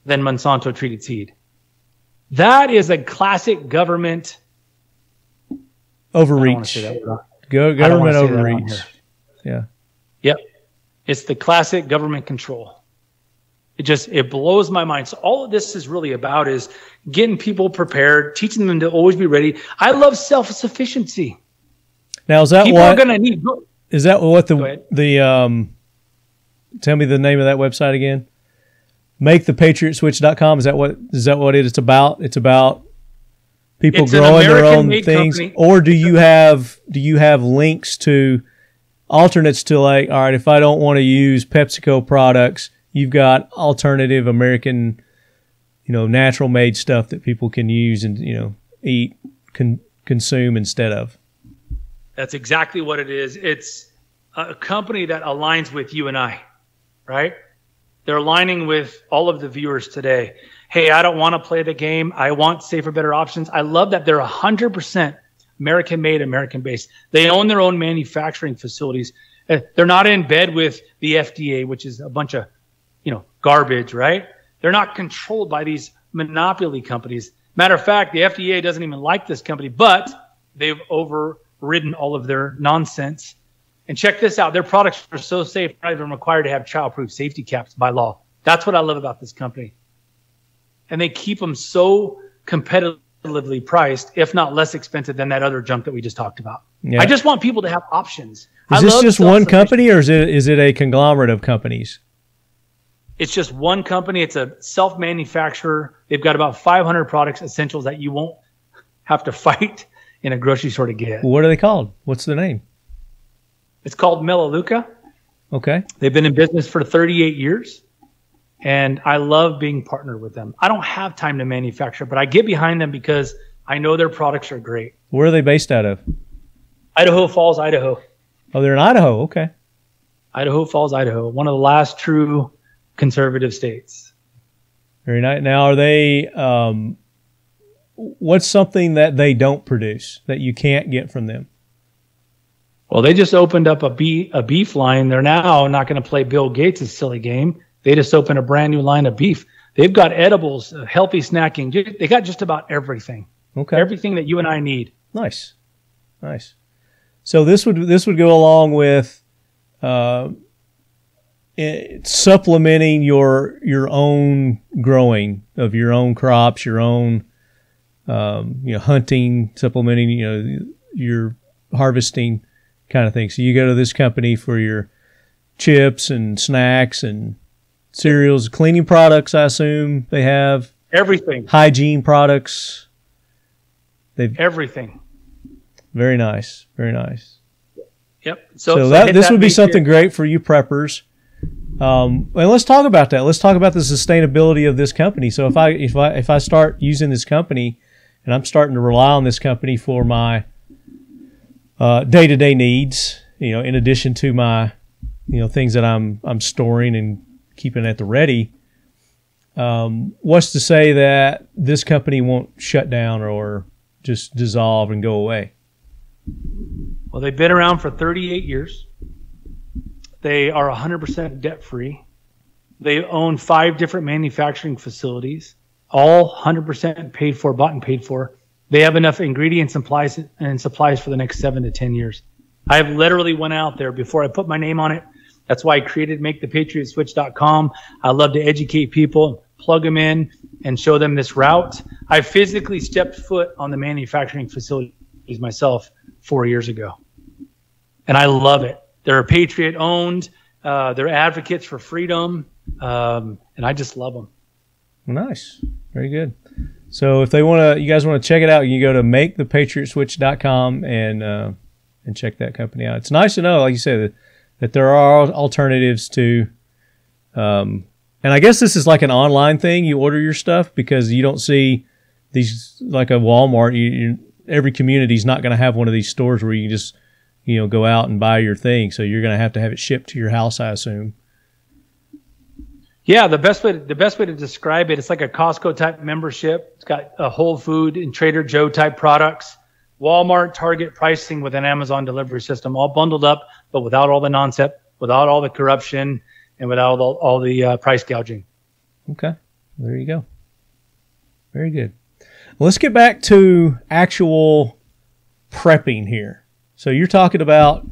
Speaker 2: than Monsanto treated seed. That is a classic government
Speaker 3: overreach. Government overreach. Yeah.
Speaker 2: Yep. It's the classic government control. It blows my mind. So all of this is really about is getting people prepared, teaching them to always be ready. I love self-sufficiency.
Speaker 3: Now, is that
Speaker 2: people are going to need?
Speaker 3: Is that what tell me the name of that website again? MakeThePatriotSwitch.com. Is that what it's about? It's about people growing their own things, company. Or do you have links to alternates to, like, all right, if I don't want to use PepsiCo products, you've got alternative American, natural made stuff that people can use and, eat, consume instead of.
Speaker 2: That's exactly what it is. It's a company that aligns with you and I, right? They're aligning with all of the viewers today. Hey, I don't want to play the game. I want safer, better options. I love that they're 100% American-made, American-based. They own their own manufacturing facilities. They're not in bed with the FDA, which is a bunch of, garbage, right? They're not controlled by these monopoly companies. Matter of fact, the FDA doesn't even like this company, but they've overridden all of their nonsense. And check this out. Their products are so safe, they're not even required to have child-proof safety caps by law. That's what I love about this company. And they keep them so competitively priced, if not less expensive than that other junk that we just talked about. Yeah. I just want people to have options.
Speaker 3: Is this just one company, or is it a conglomerate of companies?
Speaker 2: It's just one company. It's a self-manufacturer. They've got about 500 products, essentials that you won't have to fight in a grocery store to get.
Speaker 3: What are they called? What's the name?
Speaker 2: It's called Melaleuca.
Speaker 3: Okay.
Speaker 2: They've been in business for 38 years, and I love being partnered with them. I don't have time to manufacture, but I get behind them because I know their products are great.
Speaker 3: Where are they based out of?
Speaker 2: Idaho Falls, Idaho.
Speaker 3: Oh, they're in Idaho. Okay.
Speaker 2: Idaho Falls, Idaho. One of the last true conservative states.
Speaker 3: Very nice. Now, are they what's something that they don't produce that you can't get from them?
Speaker 2: Well, they just opened up a beef line. They're now not going to play Bill Gates' silly game. They just opened a brand new line of beef. They've got edibles, healthy snacking. They got just about everything.
Speaker 3: Okay.
Speaker 2: Everything that you and I need.
Speaker 3: Nice. So this would go along with supplementing your own growing of your own crops, your own hunting, supplementing your harvesting kind of thing. So you go to this company for your chips and snacks and cereals, cleaning products. I assume they have
Speaker 2: everything,
Speaker 3: hygiene products.
Speaker 2: Everything.
Speaker 3: Very nice.
Speaker 2: Yep.
Speaker 3: So this would be something great for you preppers. And let's talk about that. Let's talk about the sustainability of this company. So if I start using this company, and I'm starting to rely on this company for my day-to-day needs, in addition to my things that I'm storing and keeping at the ready, what's to say that this company won't shut down or just dissolve and go away?
Speaker 2: Well, they've been around for 38 years. They are 100% debt-free. They own 5 different manufacturing facilities, all 100% paid for, bought and paid for. They have enough ingredients and supplies for the next 7 to 10 years. I have literally went out there before I put my name on it. That's why I created MakeThePatriotSwitch.com. I love to educate people, plug them in, and show them this route. I physically stepped foot on the manufacturing facilities myself 4 years ago, and I love it. They're Patriot owned. They're advocates for freedom, and I just love them.
Speaker 3: Nice, very good. So if you guys want to check it out, you go to MakeThePatriotSwitch.com and check that company out. It's nice to know, like you said, that there are alternatives to. And I guess this is like an online thing. You order your stuff because you don't see these like a Walmart. Every community is not going to have one of these stores where you can just go out and buy your thing. So you're going to have it shipped to your house, I assume.
Speaker 2: Yeah, the best way to describe it, it's like a Costco type membership. It's got a Whole Food and Trader Joe type products, Walmart, Target pricing with an Amazon delivery system, all bundled up, but without all the nonsense, without all the corruption, and without all the price gouging.
Speaker 3: Okay, there you go. Very good. Well, let's get back to actual prepping here. So you're talking about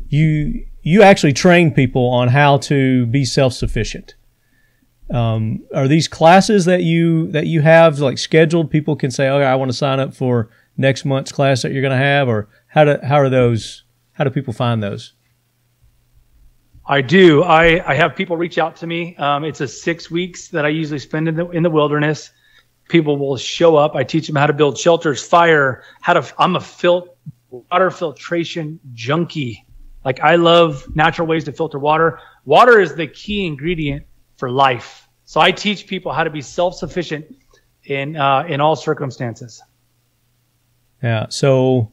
Speaker 3: you actually train people on how to be self-sufficient. Are these classes that you have like scheduled? People can say, "Okay, I want to sign up for next month's class that you're going to have," or how do people find those?
Speaker 2: I do. I have people reach out to me. It's a 6 weeks that I usually spend in the wilderness. People will show up. I teach them how to build shelters, fire, I'm a water filtration junkie. Like, I love natural ways to filter water. Water is the key ingredient for life. So I teach people how to be self-sufficient in all circumstances.
Speaker 3: Yeah. So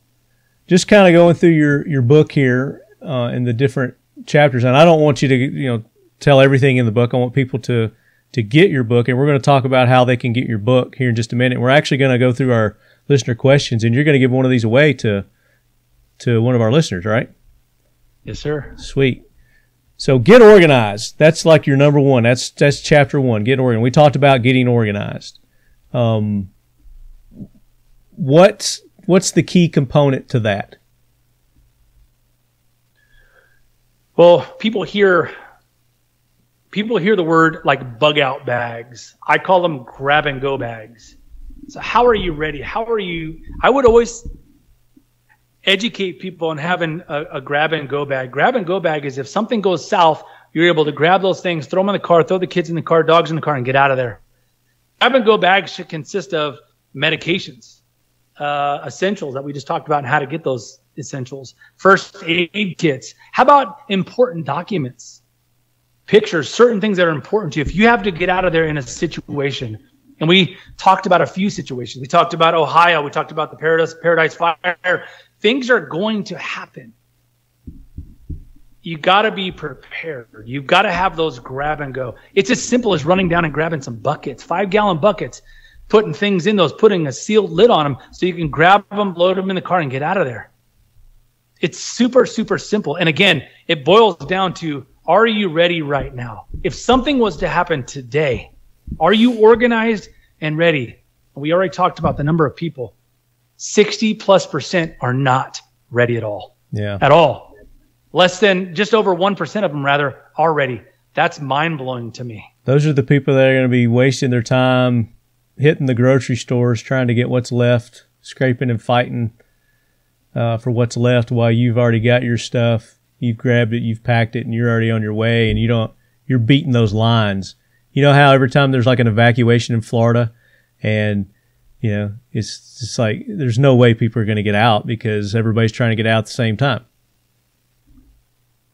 Speaker 3: just kind of going through your book here in the different chapters, and I don't want you to tell everything in the book. I want people to get your book, and we're going to talk about how they can get your book here in just a minute. We're actually going to go through our listener questions, and you're going to give one of these away to one of our listeners, right?
Speaker 2: Yes, sir. Sweet.
Speaker 3: So get organized. That's like your number one. That's chapter 1. Get organized. We talked about getting organized. What's the key component to that?
Speaker 2: Well, people hear the word like bug out bags. I call them grab and go bags. So how are you ready? I would always educate people on having a grab and go bag. Grab and go bag is if something goes south, you're able to grab those things, throw them in the car, throw the kids in the car, dogs in the car, and get out of there. Grab and go bags should consist of medications, essentials that we just talked about and how to get those essentials, first aid kits. How about important documents, pictures, certain things that are important to you? If you have to get out of there in a situation, and we talked about a few situations. We talked about Ohio. We talked about the Paradise Fire. Things are going to happen. You got to be prepared. You've got to have those grab and go. It's as simple as running down and grabbing some buckets, 5-gallon buckets. putting things in those, putting a sealed lid on them so you can grab them, load them in the car, and get out of there. It's super, super simple. And again, it boils down to, are you ready right now? If something was to happen today, are you organized and ready? We already talked about the number of people. 60+% are not ready at all.
Speaker 3: Yeah.
Speaker 2: At all. Less than, just over 1% of them, rather, are ready. That's mind-blowing to me.
Speaker 3: Those are the people that are going to be wasting their time hitting the grocery stores, trying to get what's left, scraping and fighting for what's left while you've already got your stuff. You've grabbed it, you've packed it, and you're already on your way, and you're beating those lines. You know how every time there's like an evacuation in Florida, and it's just like there's no way people are going to get out because everybody's trying to get out at the same time.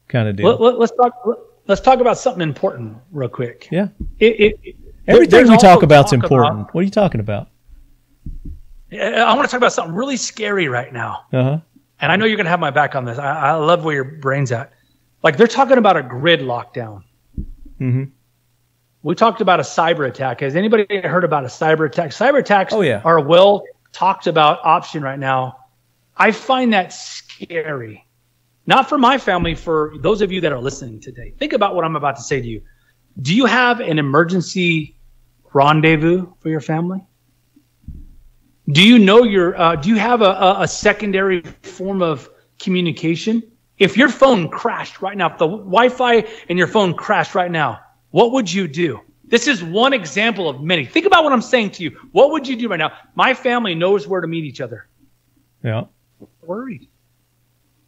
Speaker 3: Kind of deal.
Speaker 2: Let's talk about something important real quick.
Speaker 3: Yeah. Everything we talk about is important. What are you talking about?
Speaker 2: I want to talk about something really scary right now.
Speaker 3: Uh-huh.
Speaker 2: And I know you're going to have my back on this. I love where your brain's at. Like, they're talking about a grid lockdown.
Speaker 3: Mm-hmm.
Speaker 2: We talked about a cyber attack. Has anybody heard about a cyber attack? Cyber attacks are a well talked about option right now. I find that scary. Not for my family, for those of you that are listening today. Think about what I'm about to say to you. Do you have an emergency rendezvous for your family? Do you know do you have a secondary form of communication? If your phone crashed right now, if the Wi-Fi in your phone crashed right now, what would you do? This is one example of many. Think about what I'm saying to you. What would you do right now? My family knows where to meet each other.
Speaker 3: Yeah.
Speaker 2: We're worried.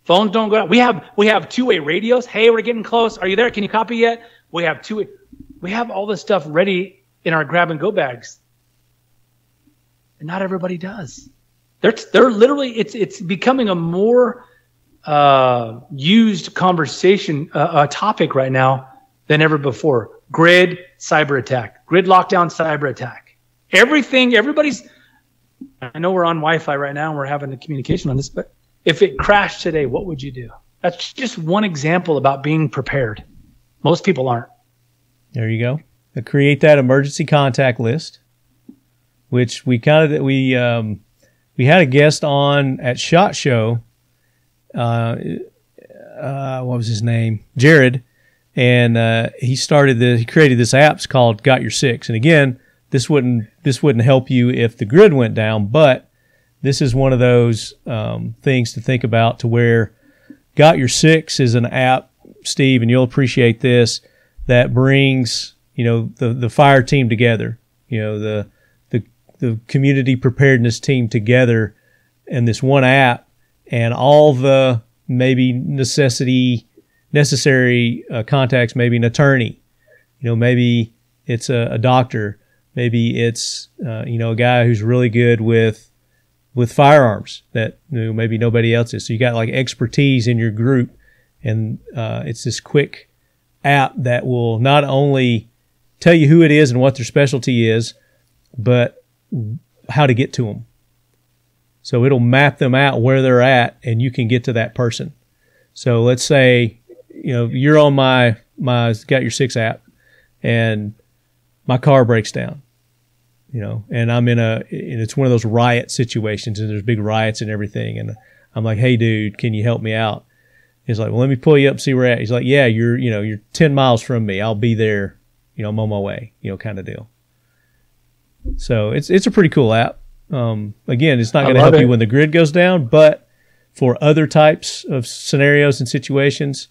Speaker 2: Phones don't go out. We have two-way radios. Hey, we're getting close. Are you there? Can you copy yet? We have two-way. We have all this stuff ready in our grab-and-go bags. And not everybody does. They're literally, it's becoming a more used conversation topic right now than ever before. Grid cyber attack. Grid lockdown cyber attack. Everybody's, I know we're on Wi-Fi right now and we're having a communication on this, but if it crashed today, what would you do? That's just one example about being prepared. Most people aren't.
Speaker 3: There you go. Create that emergency contact list, which we had a guest on at SHOT Show. What was his name? Jared. And he created this app called Got Your Six. And again, this wouldn't help you if the grid went down, but this is one of those things to think about, to where Got Your Six is an app, Steve, and you'll appreciate this, that brings the fire team together, the community preparedness team together in this one app, and all the maybe necessary contacts, maybe an attorney, maybe it's a doctor, maybe it's a guy who's really good with firearms that maybe nobody else is. So you got like expertise in your group, and it's this quick app that will not only tell you who it is and what their specialty is, but how to get to them. So it'll map them out where they're at, and you can get to that person. So let's say you're on my Got Your Six app, and my car breaks down. And I'm and it's one of those riot situations, and there's big riots and everything. And I'm like, hey, dude, can you help me out? He's like, well, let me pull you up and see where you're at. He's like, yeah, you're 10 miles from me. I'll be there. I'm on my way, kind of deal. So it's a pretty cool app. Again, it's not going to help you when the grid goes down, but for other types of scenarios and situations,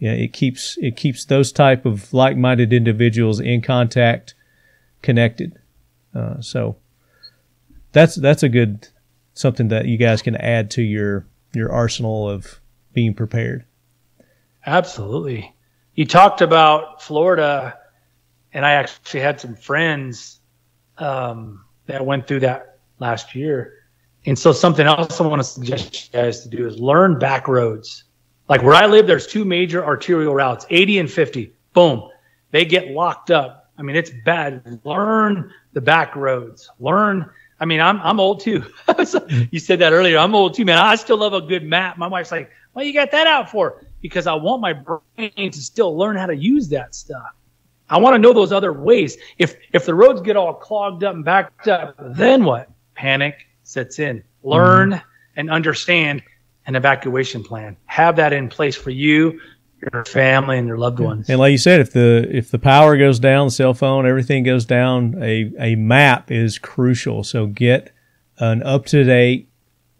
Speaker 3: it keeps those type of like-minded individuals in contact, connected. So that's a good something that you guys can add to your arsenal of being prepared.
Speaker 2: Absolutely. You talked about Florida, and I actually had some friends that went through that last year. And so something else I want to suggest you guys to do is learn back roads. Like where I live, there's two major arterial routes, 80 and 50. Boom. They get locked up. I mean, it's bad. Learn the back roads. I'm old too. You said that earlier. I'm old too, man. I still love a good map. My wife's like, well, you got that out for? Because I want my brain to still learn how to use that stuff. I want to know those other ways. If the roads get all clogged up and backed up, then what? Panic sets in. Learn and understand an evacuation plan. Have that in place for you, your family, and your loved ones.
Speaker 3: And like you said, if the power goes down, the cell phone, everything goes down, a map is crucial. So get an up-to-date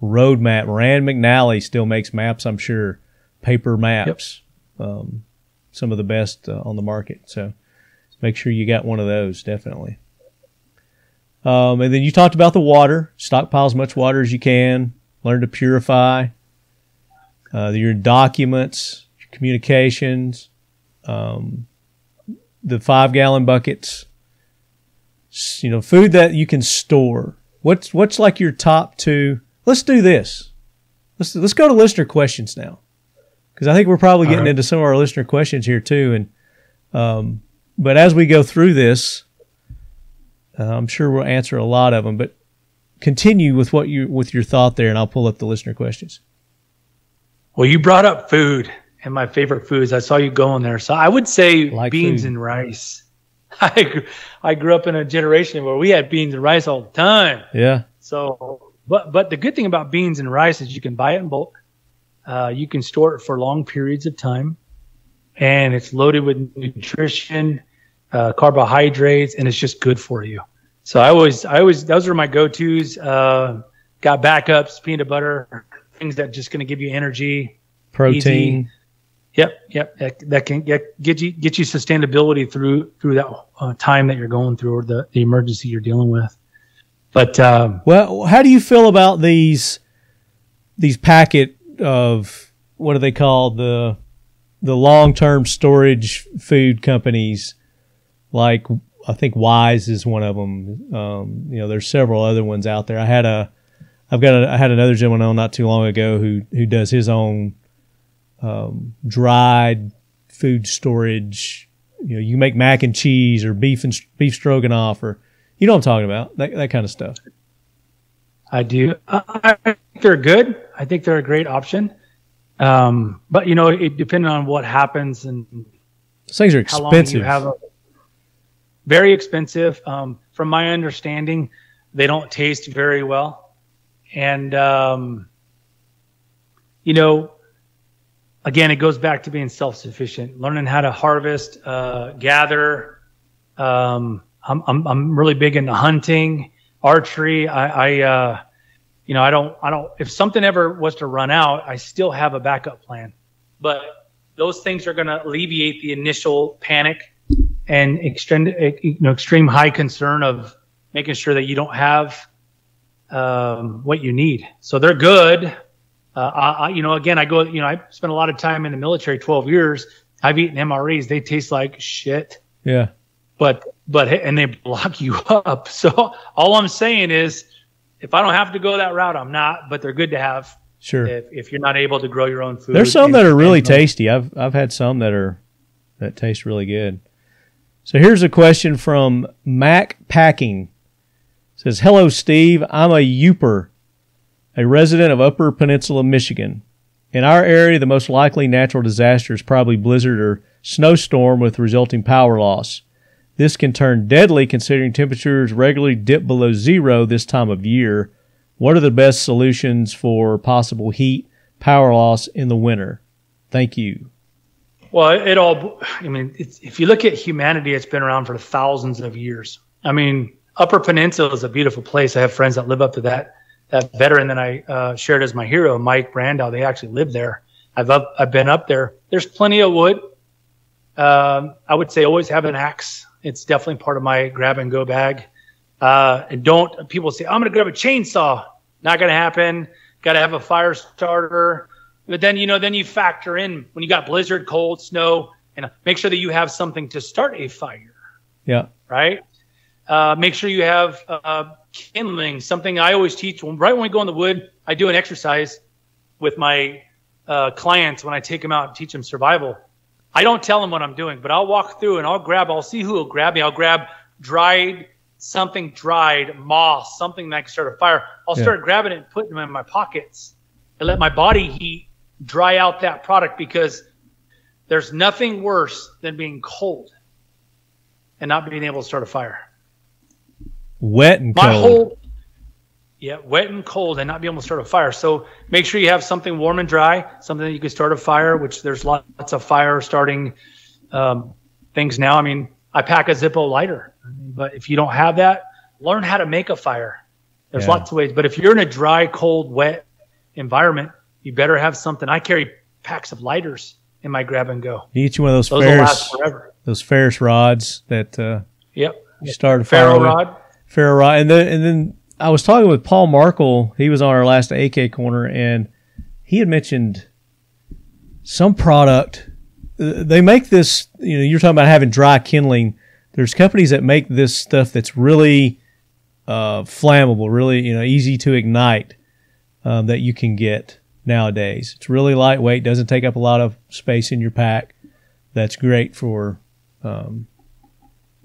Speaker 3: road map. Rand McNally still makes maps, I'm sure, paper maps, some of the best on the market. So make sure you got one of those, definitely. And then you talked about the water. Stockpile as much water as you can. Learn to purify your documents, your communications, the 5-gallon buckets. You know, food that you can store. What's like your top 2? Let's do this. Let's go to listener questions now, because I think we're probably getting into some of our listener questions here too. And but as we go through this, I'm sure we'll answer a lot of them. But continue with with your thought there, and I'll pull up the listener questions.
Speaker 2: Well, you brought up food and my favorite foods. I saw you going there, so I would say beans and rice. I grew up in a generation where we had beans and rice all the time.
Speaker 3: Yeah.
Speaker 2: So, but the good thing about beans and rice is you can buy it in bulk. You can store it for long periods of time, and it's loaded with nutrition, carbohydrates, and it's just good for you. So I always those are my go-tos. Got backups, peanut butter, things that just going to give you energy,
Speaker 3: protein.
Speaker 2: Easy. Yep. That can get you sustainability through that time that you're going through, or the emergency you're dealing with. But
Speaker 3: well, how do you feel about these packet of, what are they called, the long-term storage food companies? Like, I think Wise is one of them. You know, there's several other ones out there. I had another gentleman on not too long ago who does his own dried food storage. You know, you make mac and cheese or beef stroganoff, or, you know what I'm talking about, that kind of stuff.
Speaker 2: I do. I think they're good. I think they're a great option. But you know, it depending on what happens and
Speaker 3: those things are expensive.
Speaker 2: How long you have very expensive. From my understanding, they don't taste very well. And, you know, again, it goes back to being self-sufficient, learning how to harvest, gather. I'm really big into hunting, archery. You know, I don't, if something ever was to run out, I still have a backup plan, but those things are going to alleviate the initial panic and extreme high concern of making sure that you don't have what you need. So they're good. You know, again, I spent a lot of time in the military, 12 years. I've eaten MREs. They taste like shit.
Speaker 3: Yeah.
Speaker 2: But and they block you up. So all I'm saying is, if I don't have to go that route, I'm not, but they're good to have.
Speaker 3: Sure.
Speaker 2: If you're not able to grow your own food.
Speaker 3: There's some that are really tasty. I've had some that taste really good. So here's a question from Mac Packing. It says, "Hello, Steve. I'm a Youper, a resident of Upper Peninsula, Michigan. In our area, the most likely natural disaster is probably blizzard or snowstorm with resulting power loss. This can turn deadly considering temperatures regularly dip below zero this time of year. What are the best solutions for possible heat, power loss in the winter? Thank you."
Speaker 2: Well, if you look at humanity, it's been around for thousands of years. I mean, Upper Peninsula is a beautiful place. I have friends that live up to that veteran that I shared as my hero, Mike Brandow. They actually live there. I've been up there. There's plenty of wood. I would say always have an axe. It's definitely part of my grab and go bag. And people say, I'm going to grab a chainsaw. Not going to happen. Got to have a fire starter. But then, then you factor in when you got blizzard, cold, snow, and make sure that you have something to start a fire.
Speaker 3: Yeah.
Speaker 2: Right. Make sure you have kindling. Something I always teach right when we go in the wood. I do an exercise with my clients when I take them out and teach them survival. I don't tell them what I'm doing, but I'll walk through and I'll see who will grab me. I'll grab something dried, moss, something that can start a fire. I'll start grabbing it and putting them in my pockets and let my body heat dry out that product, because there's nothing worse than being cold. and not being able to start a fire.
Speaker 3: Wet and cold.
Speaker 2: Wet and cold and not be able to start a fire. So make sure you have something warm and dry, something that you can start a fire, which there's lots of fire starting things now. I mean, I pack a Zippo lighter, but if you don't have that, learn how to make a fire. There's lots of ways. But if you're in a dry, cold, wet environment, you better have something. I carry packs of lighters in my grab and go.
Speaker 3: You get you one of those
Speaker 2: will last forever.
Speaker 3: Those Ferris rods that you start a fire
Speaker 2: Ferro
Speaker 3: with.
Speaker 2: rod.
Speaker 3: Ferro rod. And then I was talking with Paul Markle. He was on our last AK Corner, and he had mentioned some product. They make this, you're talking about having dry kindling. There's companies that make this stuff that's really flammable, really easy to ignite, that you can get nowadays. It's really lightweight, doesn't take up a lot of space in your pack. That's great for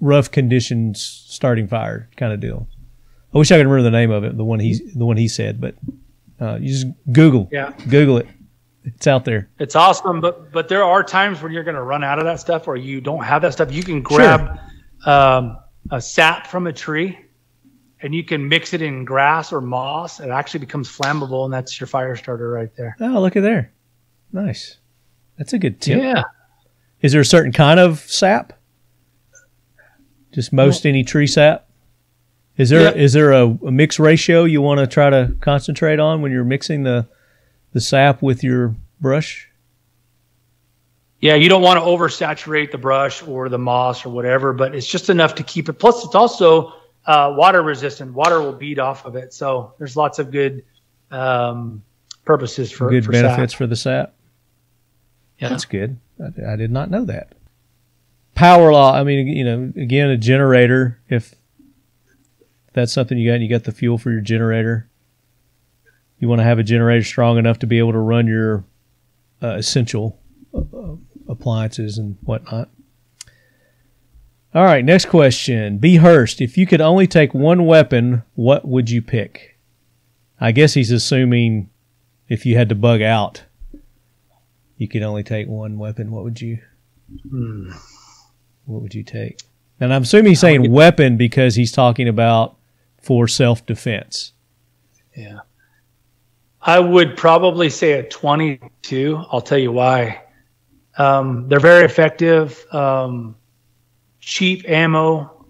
Speaker 3: rough conditions, starting fire kind of deal. I wish I could remember the name of it, the one he said, but you just Google it. It's out there.
Speaker 2: It's awesome, but there are times when you're going to run out of that stuff, or you don't have that stuff. You can grab a sap from a tree, and you can mix it in grass or moss. It actually becomes flammable, and that's your fire starter right there.
Speaker 3: Oh, look at there. Nice. That's a good tip.
Speaker 2: Yeah.
Speaker 3: Is there a certain kind of sap? Just any tree sap? Is there a mix ratio you want to try to concentrate on when you're mixing the sap with your brush?
Speaker 2: Yeah, you don't want to oversaturate the brush or the moss or whatever, but it's just enough to keep it. Plus, it's also water resistant. Water will bead off of it, so there's lots of good purposes for
Speaker 3: benefits
Speaker 2: sap.
Speaker 3: for the sap.
Speaker 2: Yeah,
Speaker 3: that's good. I did not know that. Power law. I mean, again, a generator. If that's something you got, and you got the fuel for your generator. You want to have a generator strong enough to be able to run your essential appliances and whatnot. All right, next question. B. Hurst, if you could only take one weapon, what would you pick? I guess he's assuming if you had to bug out, you could only take one weapon. What would you take? And I'm assuming he's saying weapon because he's talking about for self-defense.
Speaker 2: Yeah. I would probably say a 22. I'll tell you why. They're very effective, cheap ammo.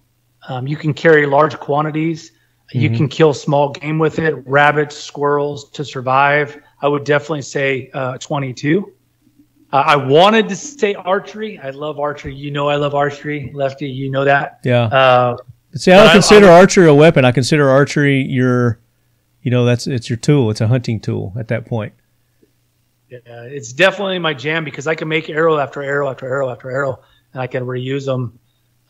Speaker 2: You can carry large quantities. Mm-hmm. You can kill small game with it, rabbits, squirrels to survive. I would definitely say 22. I wanted to say archery. I love archery. I love archery. Lefty, you know that.
Speaker 3: Yeah. See, I don't consider archery a weapon. I consider archery it's your tool. It's a hunting tool at that point.
Speaker 2: Yeah, it's definitely my jam because I can make arrow after arrow after arrow after arrow, and I can reuse them.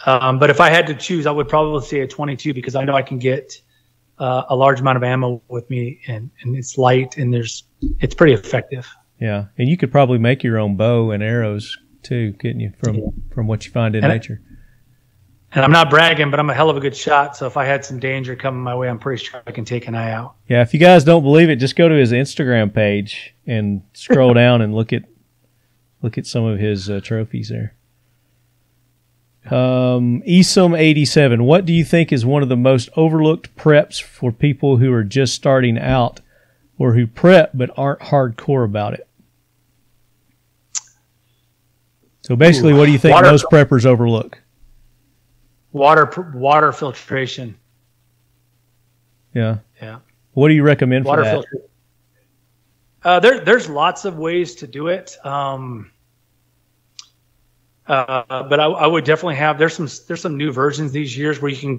Speaker 2: But if I had to choose, I would probably say a 22 because I know I can get a large amount of ammo with me, and it's light and it's pretty effective.
Speaker 3: Yeah, and you could probably make your own bow and arrows too, couldn't you? From what you find in nature.
Speaker 2: And I'm not bragging, but I'm a hell of a good shot. So if I had some danger coming my way, I'm pretty sure I can take an eye out.
Speaker 3: Yeah, if you guys don't believe it, just go to his Instagram page and scroll down and look at some of his trophies there. Esom87, what do you think is one of the most overlooked preps for people who are just starting out or who prep but aren't hardcore about it? So basically, what do you think most preppers overlook?
Speaker 2: Water filtration.
Speaker 3: Yeah. What do you recommend for
Speaker 2: that? There's lots of ways to do it. But I would definitely have. There's some new versions these years where you can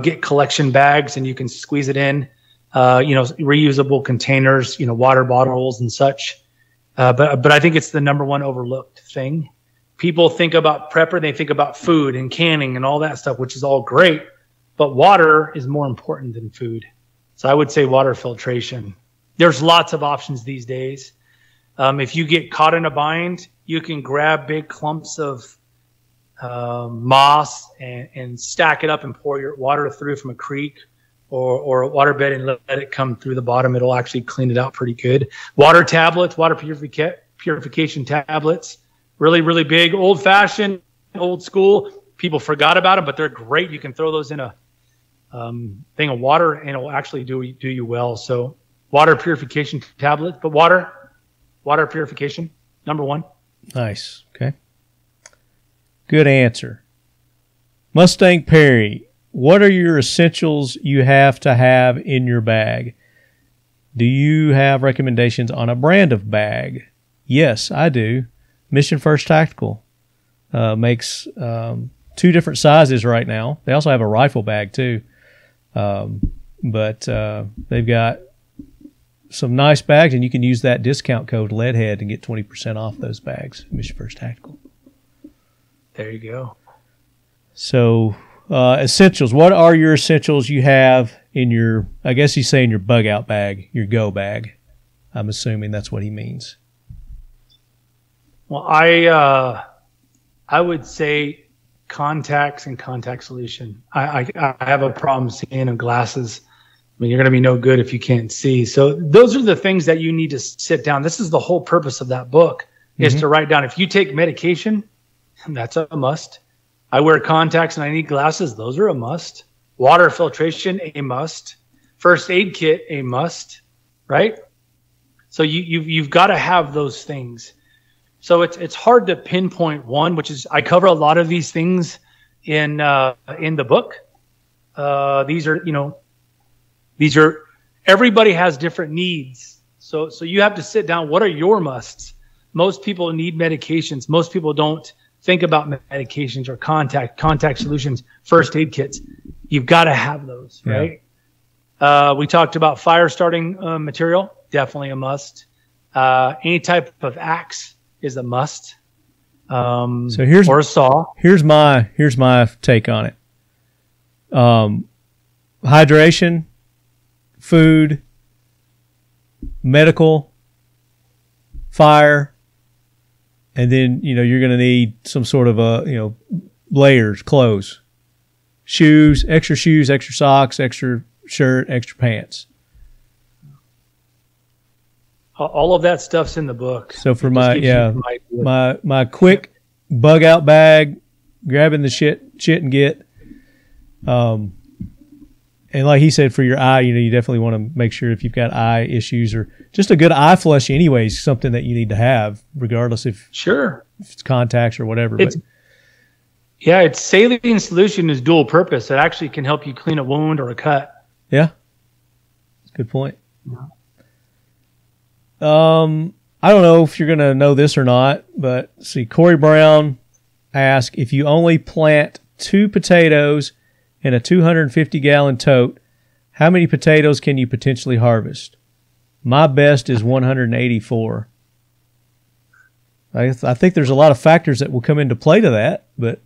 Speaker 2: get collection bags and you can squeeze it in. Reusable containers. Water bottles and such. But I think it's the number one overlooked thing. People think about prepper, they think about food and canning and all that stuff, which is all great, but water is more important than food. So I would say water filtration. There's lots of options these days. If you get caught in a bind, you can grab big clumps of moss and stack it up and pour your water through from a creek or a waterbed and let it come through the bottom. It'll actually clean it out pretty good. Water tablets, water purification tablets. Really, really big, old-fashioned, old school. people forgot about them, but they're great. You can throw those in a thing of water, and it'll actually do you well. So water purification tablet, but water purification, number one.
Speaker 3: Nice. Okay. Good answer. Mustang Perry, what are your essentials you have to have in your bag? Do you have recommendations on a brand of bag? Yes, I do. Mission First Tactical makes 2 different sizes right now. They also have a rifle bag too. But they've got some nice bags, and you can use that discount code LEADHEAD and get 20% off those bags. Mission First Tactical.
Speaker 2: There you go.
Speaker 3: So essentials. What are your essentials you have in your, I guess he's saying your bug out bag, your go bag. I'm assuming that's what he means.
Speaker 2: Well, I would say contacts and contact solution. I have a problem seeing in glasses. I mean, you're going to be no good if you can't see. So those are the things that you need to sit down. This is the whole purpose of that book, is to write down. If you take medication, that's a must. I wear contacts and I need glasses. Those are a must. Water filtration, a must. First aid kit, a must. Right? So you've got to have those things. So it's hard to pinpoint one, which is, I cover a lot of these things in the book. These are everybody has different needs. So you have to sit down. What are your musts? Most people need medications. Most people don't think about medications or contact solutions, first aid kits. You've got to have those, right? We talked about fire starting material, definitely a must. Any type of axe is a must.
Speaker 3: So here's,
Speaker 2: or a saw.
Speaker 3: Here's my take on it. Hydration, food, medical, fire, and then, you're going to need some sort of layers, clothes, shoes, extra socks, extra shirt, extra pants.
Speaker 2: All of that stuff's in the book.
Speaker 3: So for my quick bug out bag, grabbing the shit and get, and like he said, for your eye, you definitely want to make sure if you've got eye issues or just a good eye flush anyways, something that you need to have regardless if it's contacts or whatever.
Speaker 2: It's saline solution is dual purpose. It actually can help you clean a wound or a cut.
Speaker 3: Yeah. That's a good point. Yeah. I don't know if you're going to know this or not, but see, Corey Brown asked, if you only plant 2 potatoes in a 250-gallon tote, how many potatoes can you potentially harvest? My best is 184. I think there's a lot of factors that will come into play to that, but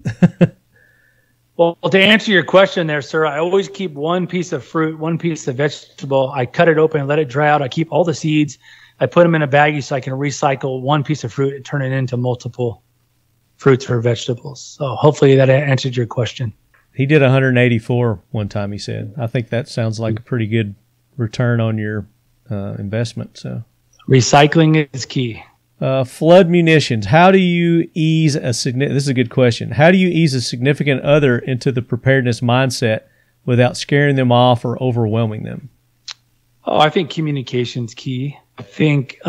Speaker 2: well, to answer your question there, sir, I always keep one piece of fruit, one piece of vegetable. I cut it open and let it dry out. I keep all the seeds. I put them in a baggie so I can recycle one piece of fruit and turn it into multiple fruits or vegetables. So hopefully that answered your question.
Speaker 3: He did 184 one time, he said. I think that sounds like a pretty good return on your investment. So
Speaker 2: recycling is key.
Speaker 3: Flood munitions. How do you ease this is a good question. How do you ease a significant other into the preparedness mindset without scaring them off or overwhelming them?
Speaker 2: Oh, I think communication's key. I think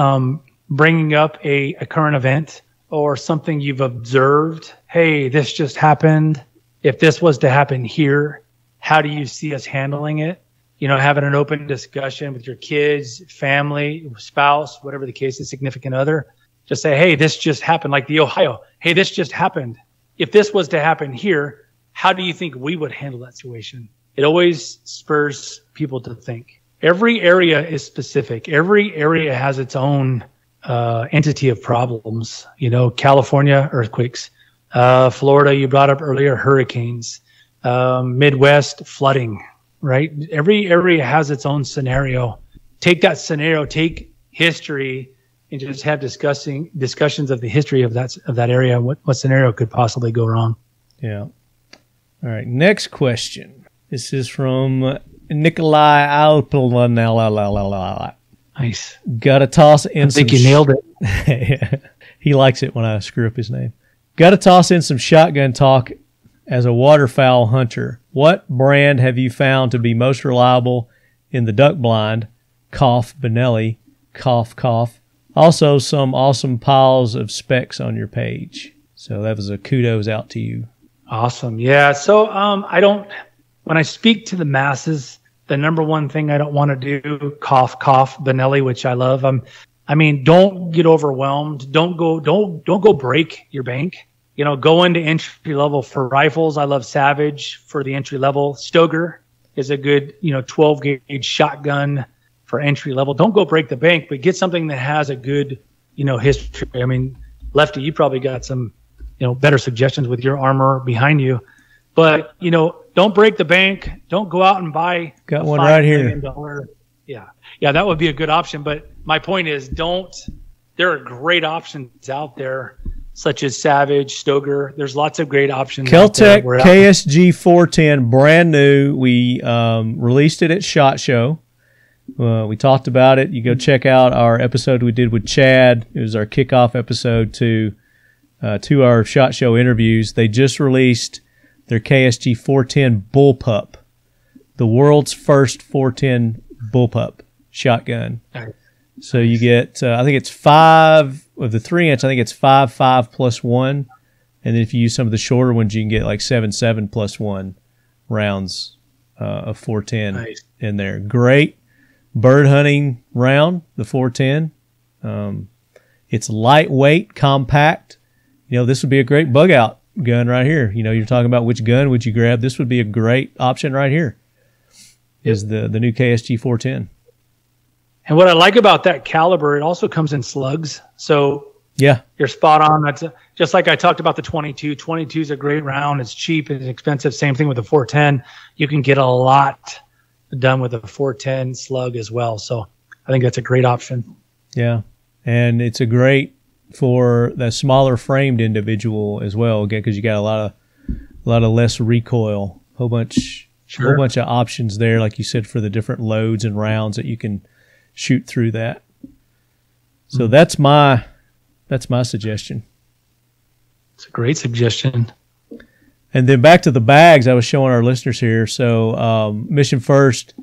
Speaker 2: bringing up a current event or something you've observed. Hey, this just happened. If this was to happen here, how do you see us handling it? Having an open discussion with your kids, family, spouse, whatever the case is, significant other. Just say, hey, this just happened, like the Ohio. Hey, this just happened. If this was to happen here, how do you think we would handle that situation? It always spurs people to think. Every area is specific. Every area has its own entity of problems. California, earthquakes. Florida, you brought up earlier, hurricanes. Midwest, flooding, right? Every area has its own scenario. Take that scenario, take history, and just have discussions of the history of that area. What scenario could possibly go wrong? Yeah.
Speaker 3: All right. Next question. This is from Nikolai Alpel.
Speaker 2: Nice.
Speaker 3: Got to toss in.
Speaker 2: I think you nailed it.
Speaker 3: He likes it when I screw up his name. Got to toss in some shotgun talk as a waterfowl hunter, what brand have you found to be most reliable in the duck blind? Cough, Benelli, cough, cough. Also, some awesome piles of specs on your page. So that was a kudos out to you.
Speaker 2: Awesome. Yeah. So when I speak to the masses, the number one thing I don't want to do, cough, cough, Benelli, which I love. Don't get overwhelmed. Don't go break your bank. Go into entry level for rifles. I love Savage for the entry level. Stoeger is a good, 12 gauge shotgun for entry level. Don't go break the bank, but get something that has a good, history. Lefty, you probably got some, better suggestions with your armor behind you, but don't break the bank. Don't go out and buy.
Speaker 3: Got one right here.
Speaker 2: Yeah, that would be a good option. But my point is, there are great options out there, such as Savage, Stoeger. There's lots of great options.
Speaker 3: Keltec KSG 410, brand new. We released it at SHOT Show. We talked about it. You go check out our episode we did with Chad. It was our kickoff episode to our SHOT Show interviews. They just released their KSG 410 Bullpup, the world's first 410 Bullpup shotgun.
Speaker 2: Nice.
Speaker 3: So you get, I think it's 5 of the 3-inch. I think it's 5.5 plus 1, and then if you use some of the shorter ones, you can get like 7.7 plus 1 rounds of 410 in there. Great bird hunting round, the 410. It's lightweight, compact. This would be a great bug out gun right here. You're talking about which gun would you grab. This would be a great option right here. Is the new KSG 410.
Speaker 2: And what I like about that caliber, it also comes in slugs. So
Speaker 3: yeah,
Speaker 2: you're spot on. That's just like I talked about the 22. 22 is a great round. It's cheap. It's expensive. Same thing with the 410. You can get a lot done with a 410 slug as well. So I think that's a great option.
Speaker 3: Yeah, and it's a great for the smaller framed individual as well. Again, because you got a lot of less recoil. Whole bunch of options there, like you said, for the different loads and rounds that you can shoot through that. So that's my suggestion.
Speaker 2: It's a great suggestion.
Speaker 3: And then back to the bags I was showing our listeners here. So Mission First,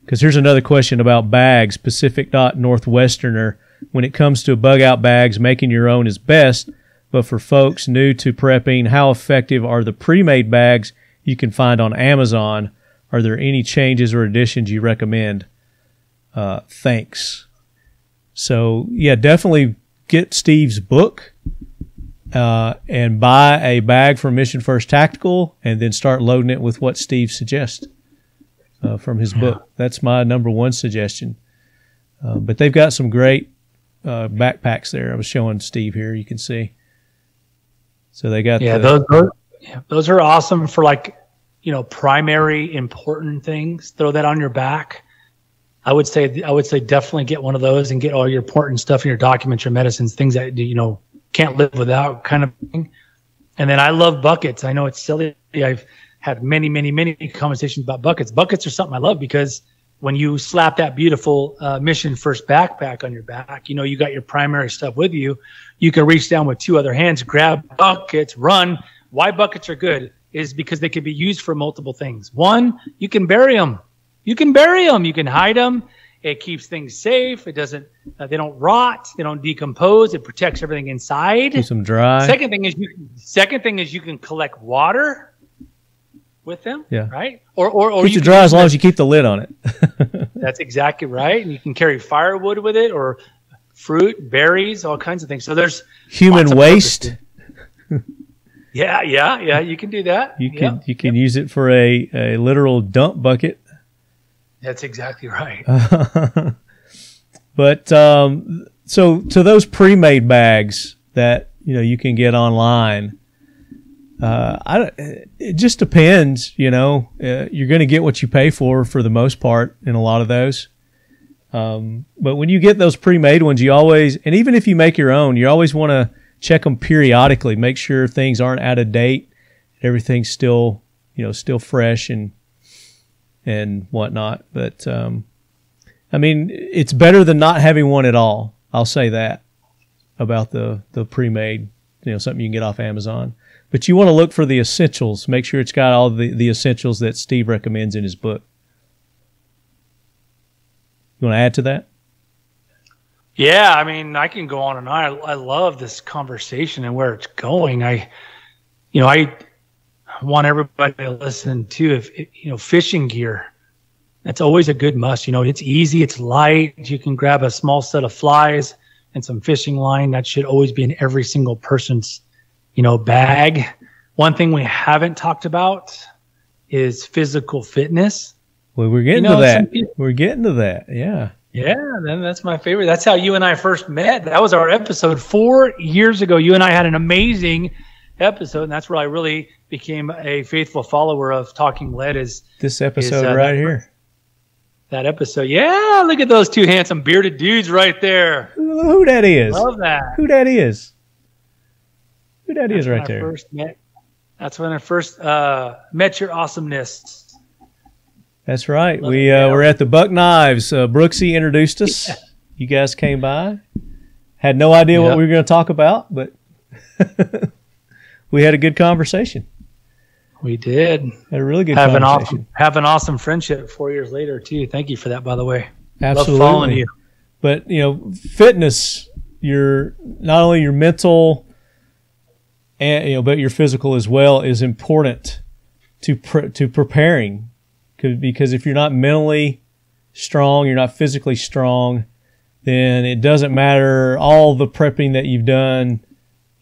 Speaker 3: because here's another question about bags. Pacific Dot Northwesterner. When it comes to bug out bags, making your own is best. But for folks new to prepping, how effective are the pre-made bags you can find on Amazon? Are there any changes or additions you recommend? Thanks. So yeah, definitely get Steve's book and buy a bag from Mission First Tactical, and then start loading it with what Steve suggests from his book. That's my number one suggestion. But they've got some great backpacks there. I was showing Steve here. You can see. So they got
Speaker 2: those are awesome for primary important things. Throw that on your back. I would say definitely get one of those and get all your important stuff in your documents, your medicines, things that can't live without, kind of thing. And then I love buckets. I know it's silly. I've had many conversations about buckets. Buckets are something I love because when you slap that beautiful Mission First backpack on your back, you got your primary stuff with you. You can reach down with two other hands, grab buckets, run. Why buckets are good is because they can be used for multiple things. One, you can bury them. You can hide them. It keeps things safe. It doesn't. They don't rot. They don't decompose. It protects everything inside.
Speaker 3: Keeps them dry.
Speaker 2: Second thing is you can collect water with them.
Speaker 3: Yeah.
Speaker 2: Right. Or
Speaker 3: keeps it dry as long as you keep the lid on it.
Speaker 2: That's exactly right. And you can carry firewood with it, or fruit, berries, all kinds of things. So there's
Speaker 3: human waste.
Speaker 2: Yeah. You can do that.
Speaker 3: You can use it for a literal dump bucket.
Speaker 2: That's exactly right.
Speaker 3: But so to those pre-made bags that you can get online, it just depends. You're going to get what you pay for the most part in a lot of those. But when you get those pre-made ones, you always, and even if you make your own, you always want to check them periodically, make sure things aren't out of date, everything's still fresh and whatnot. But it's better than not having one at all. I'll say that about the pre-made something you can get off Amazon. But you want to look for the essentials. Make sure it's got all the essentials that Steve recommends in his book. You want to add to that?
Speaker 2: Yeah, I mean, I can go on and on. I love this conversation and where it's going. I want everybody to listen to, fishing gear. That's always a good must. It's easy, it's light. You can grab a small set of flies and some fishing line. That should always be in every single person's, bag. One thing we haven't talked about is physical fitness.
Speaker 3: Well, we're getting to that. We're getting to that. Yeah.
Speaker 2: Yeah, then that's my favorite. That's how you and I first met. That was our episode 4 years ago. You and I had an amazing episode, and that's where I really became a faithful follower of Talking Lead. Is
Speaker 3: this episode right here?
Speaker 2: That episode, yeah. Look at those two handsome bearded dudes right there.
Speaker 3: Who that is?
Speaker 2: Love that.
Speaker 3: Who that is? Who that is right there?
Speaker 2: That's when I first met your awesomeness.
Speaker 3: That's right. We were at the Buck Knives. Brooksy introduced us. Yeah. You guys came by. Had no idea what we were going to talk about, but we had a good conversation.
Speaker 2: We did.
Speaker 3: Had a really good conversation.
Speaker 2: Have an awesome friendship 4 years later, too. Thank you for that, by the way.
Speaker 3: Absolutely.
Speaker 2: Love following you.
Speaker 3: But, fitness, not only your mental and, but your physical as well is important to preparing. Because if you're not mentally strong, you're not physically strong, then it doesn't matter. All the prepping that you've done,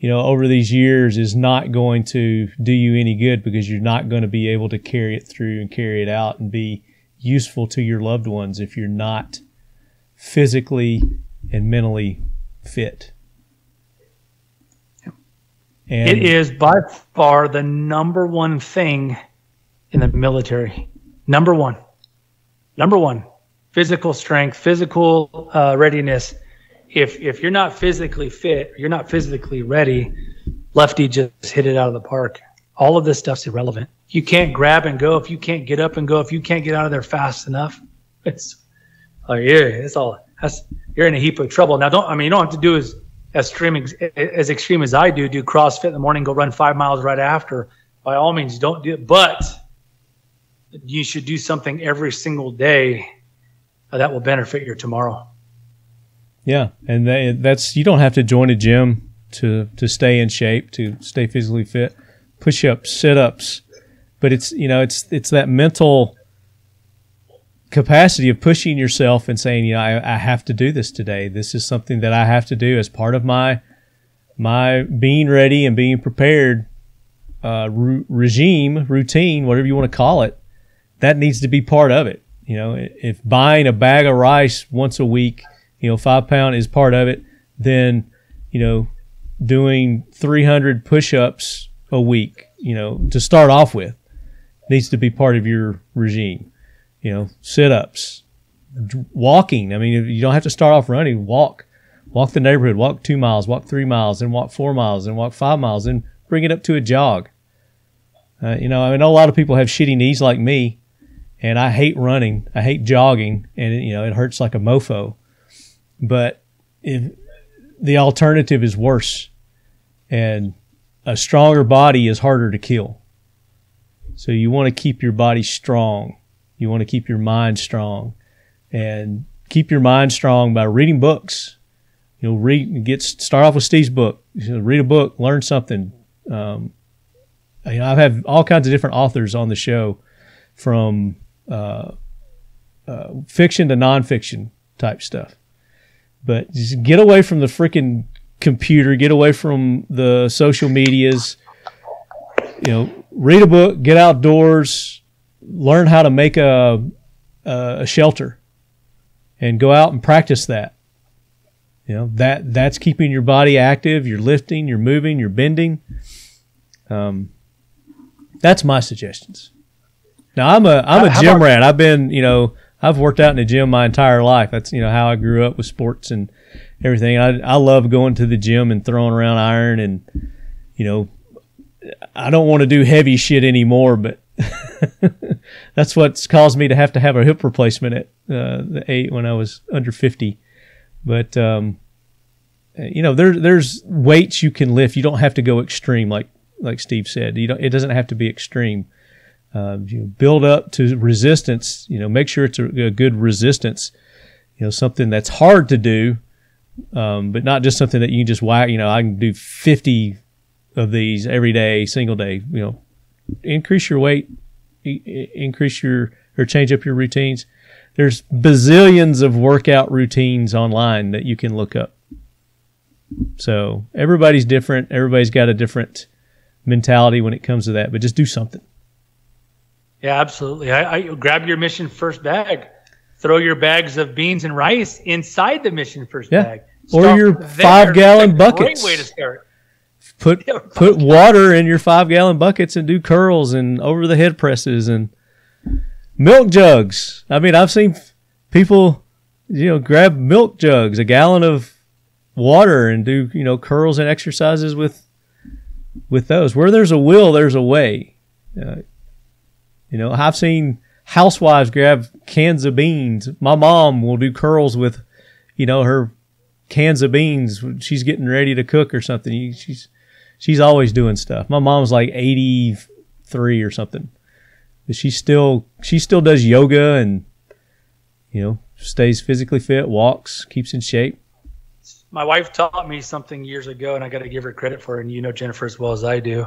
Speaker 3: over these years is not going to do you any good, because you're not going to be able to carry it through and carry it out and be useful to your loved ones if you're not physically and mentally fit. And
Speaker 2: it is by far the number one thing in the military. Number one, physical strength, physical readiness. If you're not physically fit, you're not physically ready, Lefty just hit it out of the park. All of this stuff's irrelevant. You can't grab and go if you can't get up and go, if you can't get out of there fast enough. You're in a heap of trouble. Now, you don't have to do as extreme as I do CrossFit in the morning, go run 5 miles right after. By all means, don't do it. But you should do something every single day that will benefit your tomorrow.
Speaker 3: Yeah, and that's you don't have to join a gym to stay in shape, to stay physically fit. Push-ups, sit-ups, but it's that mental capacity of pushing yourself and saying, I have to do this today. This is something that I have to do as part of my being ready and being prepared routine, whatever you want to call it. That needs to be part of it. If buying a bag of rice once a week, 5 pound is part of it, then, doing 300 push-ups a week, to start off with, needs to be part of your regime. Sit-ups, walking. You don't have to start off running. Walk the neighborhood, walk 2 miles, walk 3 miles, and walk 4 miles, and walk 5 miles, and bring it up to a jog. I know a lot of people have shitty knees like me, and I hate running. I hate jogging, and it hurts like a mofo. But if the alternative is worse, and a stronger body is harder to kill. So you want to keep your body strong. You want to keep your mind strong, and keep your mind strong by reading books. Start off with Steve's book. Read a book, learn something. I've had all kinds of different authors on the show, from fiction to nonfiction type stuff. But just get away from the freaking computer, get away from the social medias, read a book, get outdoors, learn how to make a shelter, and go out and practice that. That's keeping your body active. You're lifting, you're moving, you're bending. That's my suggestions. Now I'm a gym rat. I've worked out in the gym my entire life. That's how I grew up with sports and everything. I love going to the gym and throwing around iron, and I don't want to do heavy shit anymore, but that's what's caused me to have a hip replacement at the 8 when I was under 50. But there's weights you can lift. You don't have to go extreme, like Steve said. It doesn't have to be extreme. Build up to resistance. Make sure it's a good resistance. Something that's hard to do, but not just something that you just whack. I can do 50 of these every day, single day. Increase your weight, increase or change up your routines. There's bazillions of workout routines online that you can look up. So everybody's different. Everybody's got a different mentality when it comes to that, but just do something.
Speaker 2: Yeah, absolutely. I grab your Mission First bag, throw your bags of beans and rice inside the Mission First bag.
Speaker 3: Or your 5-gallon buckets.
Speaker 2: Great way to start.
Speaker 3: Put water in your 5-gallon buckets and do curls and over the head presses and milk jugs. I mean, I've seen people, grab milk jugs, a gallon of water, and do, curls and exercises with those. Where there's a will, there's a way. I've seen housewives grab cans of beans. My mom will do curls with, her cans of beans. She's getting ready to cook or something. She's always doing stuff. My mom's like 83 or something. But she still does yoga and, stays physically fit, walks, keeps in shape.
Speaker 2: My wife taught me something years ago, and I got to give her credit for it, and Jennifer as well as I do.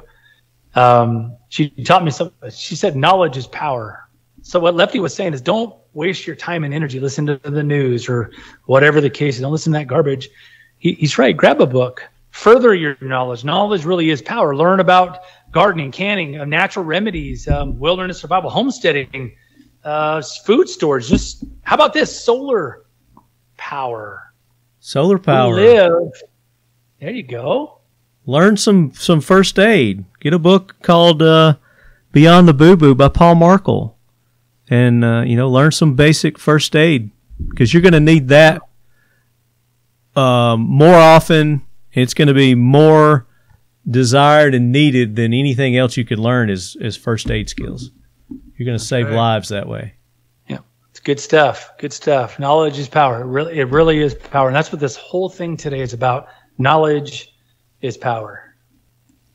Speaker 2: She taught me something. She said, knowledge is power. So what Lefty was saying is, don't waste your time and energy. Listen to the news or whatever the case is. Don't listen to that garbage. He's right. Grab a book. Further your knowledge. Knowledge really is power. Learn about gardening, canning, natural remedies, wilderness survival, homesteading, food storage. Just how about this? Solar power.
Speaker 3: Solar power.
Speaker 2: There you go.
Speaker 3: Learn some first aid. Get a book called Beyond the Boo Boo by Paul Markle, and learn some basic first aid, because you're going to need that more often. It's going to be more desired and needed than anything else you could learn is first aid skills. You're going to save lives that way.
Speaker 2: Yeah, it's good stuff. Good stuff. Knowledge is power. It really is power, and that's what this whole thing today is about. Knowledge is power.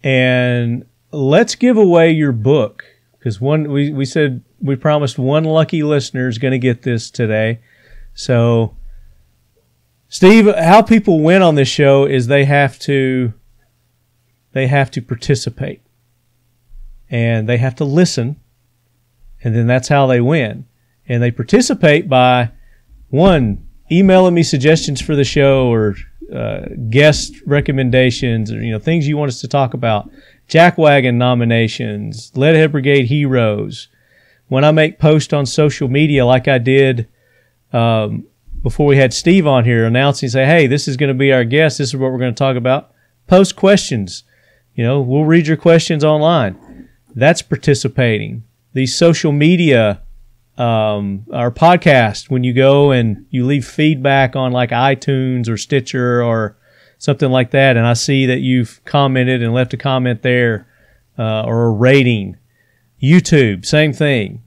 Speaker 3: And let's give away your book, because we said we promised one lucky listener is going to get this today. So, Steve, how people win on this show is they have to participate, and they have to listen, and then that's how they win. And they participate by, one, emailing me suggestions for the show or guest recommendations, or things you want us to talk about, jackwagon nominations, Leadhead Brigade heroes. When I make posts on social media, like I did before we had Steve on here, announcing, say, hey, this is going to be our guest, this is what we're going to talk about, post questions. We'll read your questions online. That's participating. These social media, our podcast, when you go and you leave feedback on like iTunes or Stitcher or something like that, and I see that you've commented and left a comment there, or a rating. YouTube, same thing.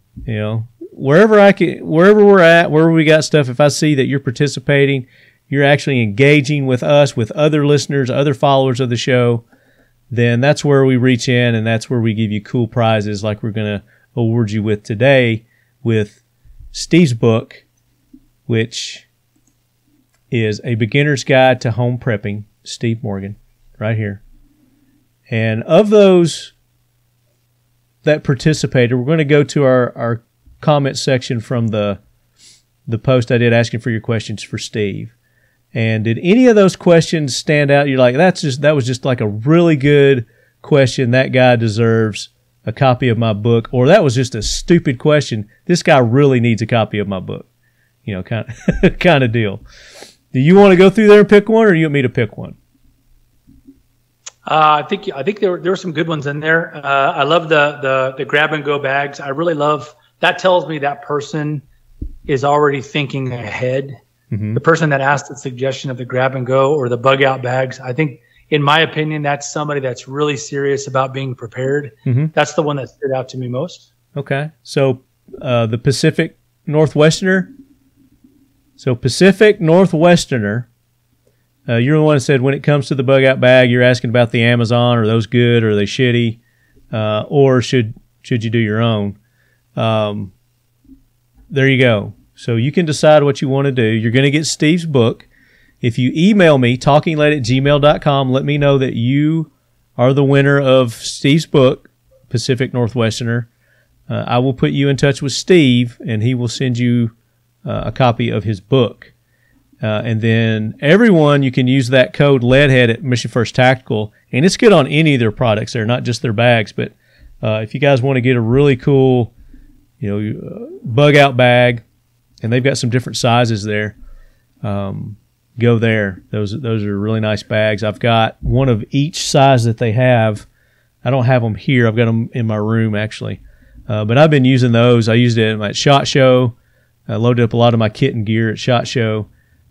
Speaker 3: Wherever we're at, wherever we got stuff, if I see that you're participating, you're actually engaging with us, with other listeners, other followers of the show, then that's where we reach in, and that's where we give you cool prizes like we're going to award you with today with Steve's book, which is A Beginner's Guide to Home Prepping, Steve Morgan, right here. And of those that participated, we're going to go to our comment section from the post I did asking for your questions for Steve. And did any of those questions stand out? You're like, that was just like a really good question. That guy deserves a copy of my book. Or that was just a stupid question. This guy really needs a copy of my book. Kind of deal. Do you want to go through there and pick one, or do you want me to pick one?
Speaker 2: I think there were some good ones in there. I love the grab and go bags. I really love that. Tells me that person is already thinking ahead. Mm-hmm. The person that asked the suggestion of the grab and go or the bug out bags, I think, in my opinion, that's somebody that's really serious about being prepared. Mm-hmm. That's the one that stood out to me most. Okay.
Speaker 3: So the Pacific Northwesterner. So Pacific Northwesterner You're the one that said when it comes to the bug out bag, you're asking about the Amazon. Are those good? Or are they shitty? Or should you do your own? There you go. So you can decide what you want to do. You're going to get Steve's book. If you email me, talkingled@gmail.com, let me know that you are the winner of Steve's book, Pacific Northwesterner. I will put you in touch with Steve, and he will send you a copy of his book. And then everyone, you can use that code LEADHEAD at Mission First Tactical, and it's good on any of their products. They're not just their bags, but if you guys want to get a really cool, bug out bag, and they've got some different sizes there, go there. Those are really nice bags. I've got one of each size that they have. I don't have them here. I've got them in my room actually, but I've been using those. I used it at SHOT Show. I loaded up a lot of my kit and gear at SHOT Show.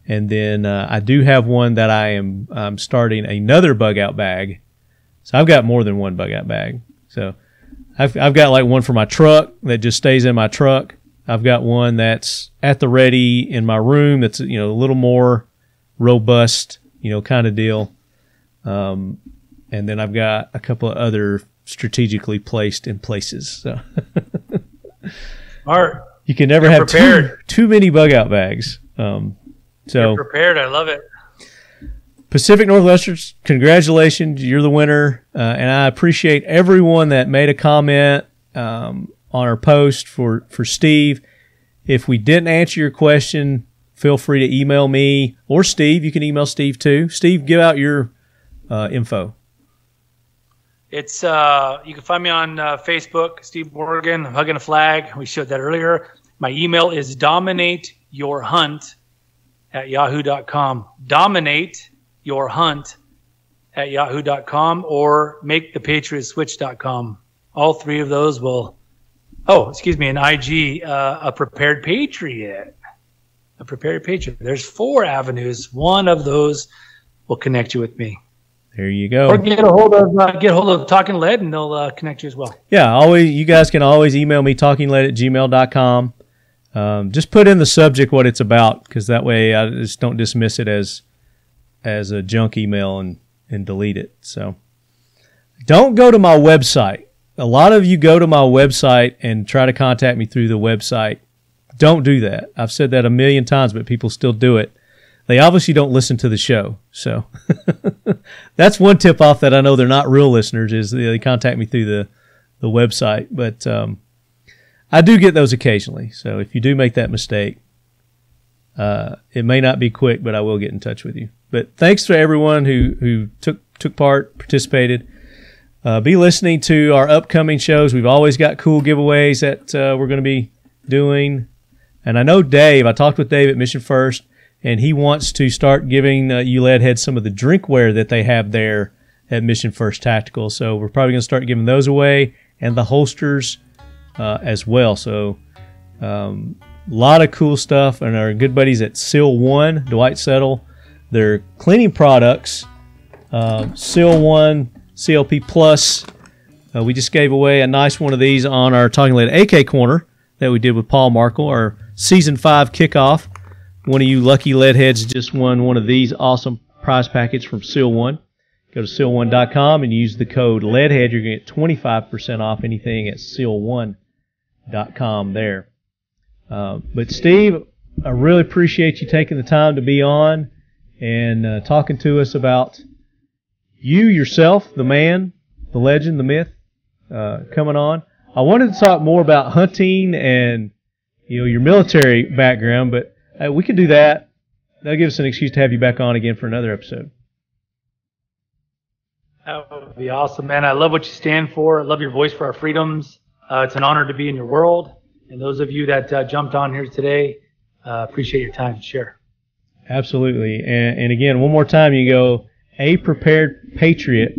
Speaker 3: And then I do have one that I'm starting another bug out bag. So I've got more than one bug out bag. So I've got like one for my truck that just stays in my truck. I've got one that's at the ready in my room that's a little more robust, kind of deal. And then I've got a couple of other strategically placed in places. So
Speaker 2: Art,
Speaker 3: you can never have too many bug out bags. So
Speaker 2: you're prepared. I love it.
Speaker 3: Pacific Northwestern, congratulations. You're the winner. And I appreciate everyone that made a comment on our post for Steve. If we didn't answer your question, feel free to email me or Steve. You can email Steve too. Steve, give out your info.
Speaker 2: It's you can find me on Facebook, Steve Morgan, Hugging a Flag. We showed that earlier. My email is dominateyourhunt@yahoo.com. Dominateyourhunt@yahoo.com or makethepatriotswitch.com. All three of those will. Oh, excuse me, an IG, a prepared patriot. A prepared patriot. There's 4 avenues. One of those will connect you with me.
Speaker 3: There you go.
Speaker 2: Or get a hold of Talking Lead, and they'll connect you as well.
Speaker 3: Yeah, you guys can always email me, talkingled@gmail.com. Just put in the subject what it's about, because that way I just don't dismiss it as a junk email and delete it. So don't go to my website. A lot of you go to my website and try to contact me through the website. Don't do that. I've said that a million times, but people still do it. They obviously don't listen to the show. So that's one tip off that I know they're not real listeners, is they contact me through the website. But I do get those occasionally. So if you do make that mistake, it may not be quick, but I will get in touch with you. But thanks to everyone who took part, participated. Be listening to our upcoming shows. We've always got cool giveaways that we're going to be doing. And I know Dave, I talked with Dave at Mission First, and he wants to start giving you Leadhead some of the drinkware that they have there at Mission First Tactical. So we're probably going to start giving those away, and the holsters as well. So a lot of cool stuff. And our good buddies at Seal 1, Dwight Settle, their cleaning products, Seal 1, CLP Plus. We just gave away a nice one of these on our Talking Lead AK Corner that we did with Paul Markle, our Season 5 kickoff. One of you lucky leadheads just won one of these awesome prize packets from Seal 1. Go to seal1.com and use the code LEADHEAD. You're going to get 25% off anything at seal1.com there. But Steve, I really appreciate you taking the time to be on and talking to us about you, yourself, the man, the legend, the myth, coming on. I wanted to talk more about hunting and your military background, but we can do that. That'll give us an excuse to have you back on again for another episode.
Speaker 2: That would be awesome, man. I love what you stand for. I love your voice for our freedoms. It's an honor to be in your world. And those of you that jumped on here today, appreciate your time to share. Absolutely.
Speaker 3: And again, one more time, you go A Prepared Patriot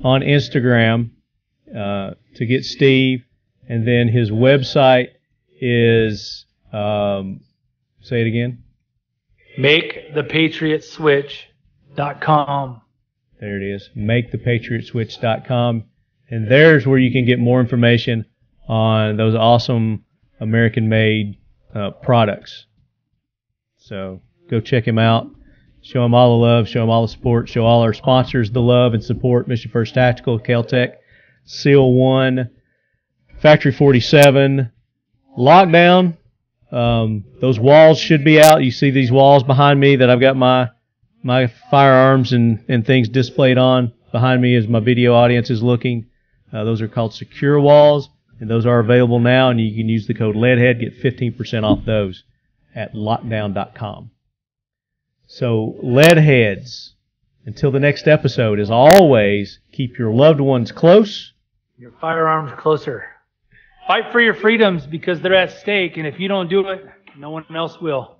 Speaker 3: on Instagram to get Steve. And then his website is, say it again.
Speaker 2: MakeThePatriotSwitch.com.
Speaker 3: There it is. MakeThePatriotSwitch.com. And there's where you can get more information on those awesome American-made products. So go check him out. Show them all the love, show them all the support, show all our sponsors the love and support. Mission First Tactical, Kel-Tec, Seal 1, Factory 47, Lockdown. Those walls should be out. You see these walls behind me that I've got my firearms and things displayed on behind me as my video audience is looking. Those are called secure walls, and those are available now, and you can use the code LEADHEAD, get 15% off those at lockdown.com. So, Leadheads, until the next episode, as always, keep your loved ones close.
Speaker 2: Your firearms closer. Fight for your freedoms because they're at stake, and if you don't do it, no one else will.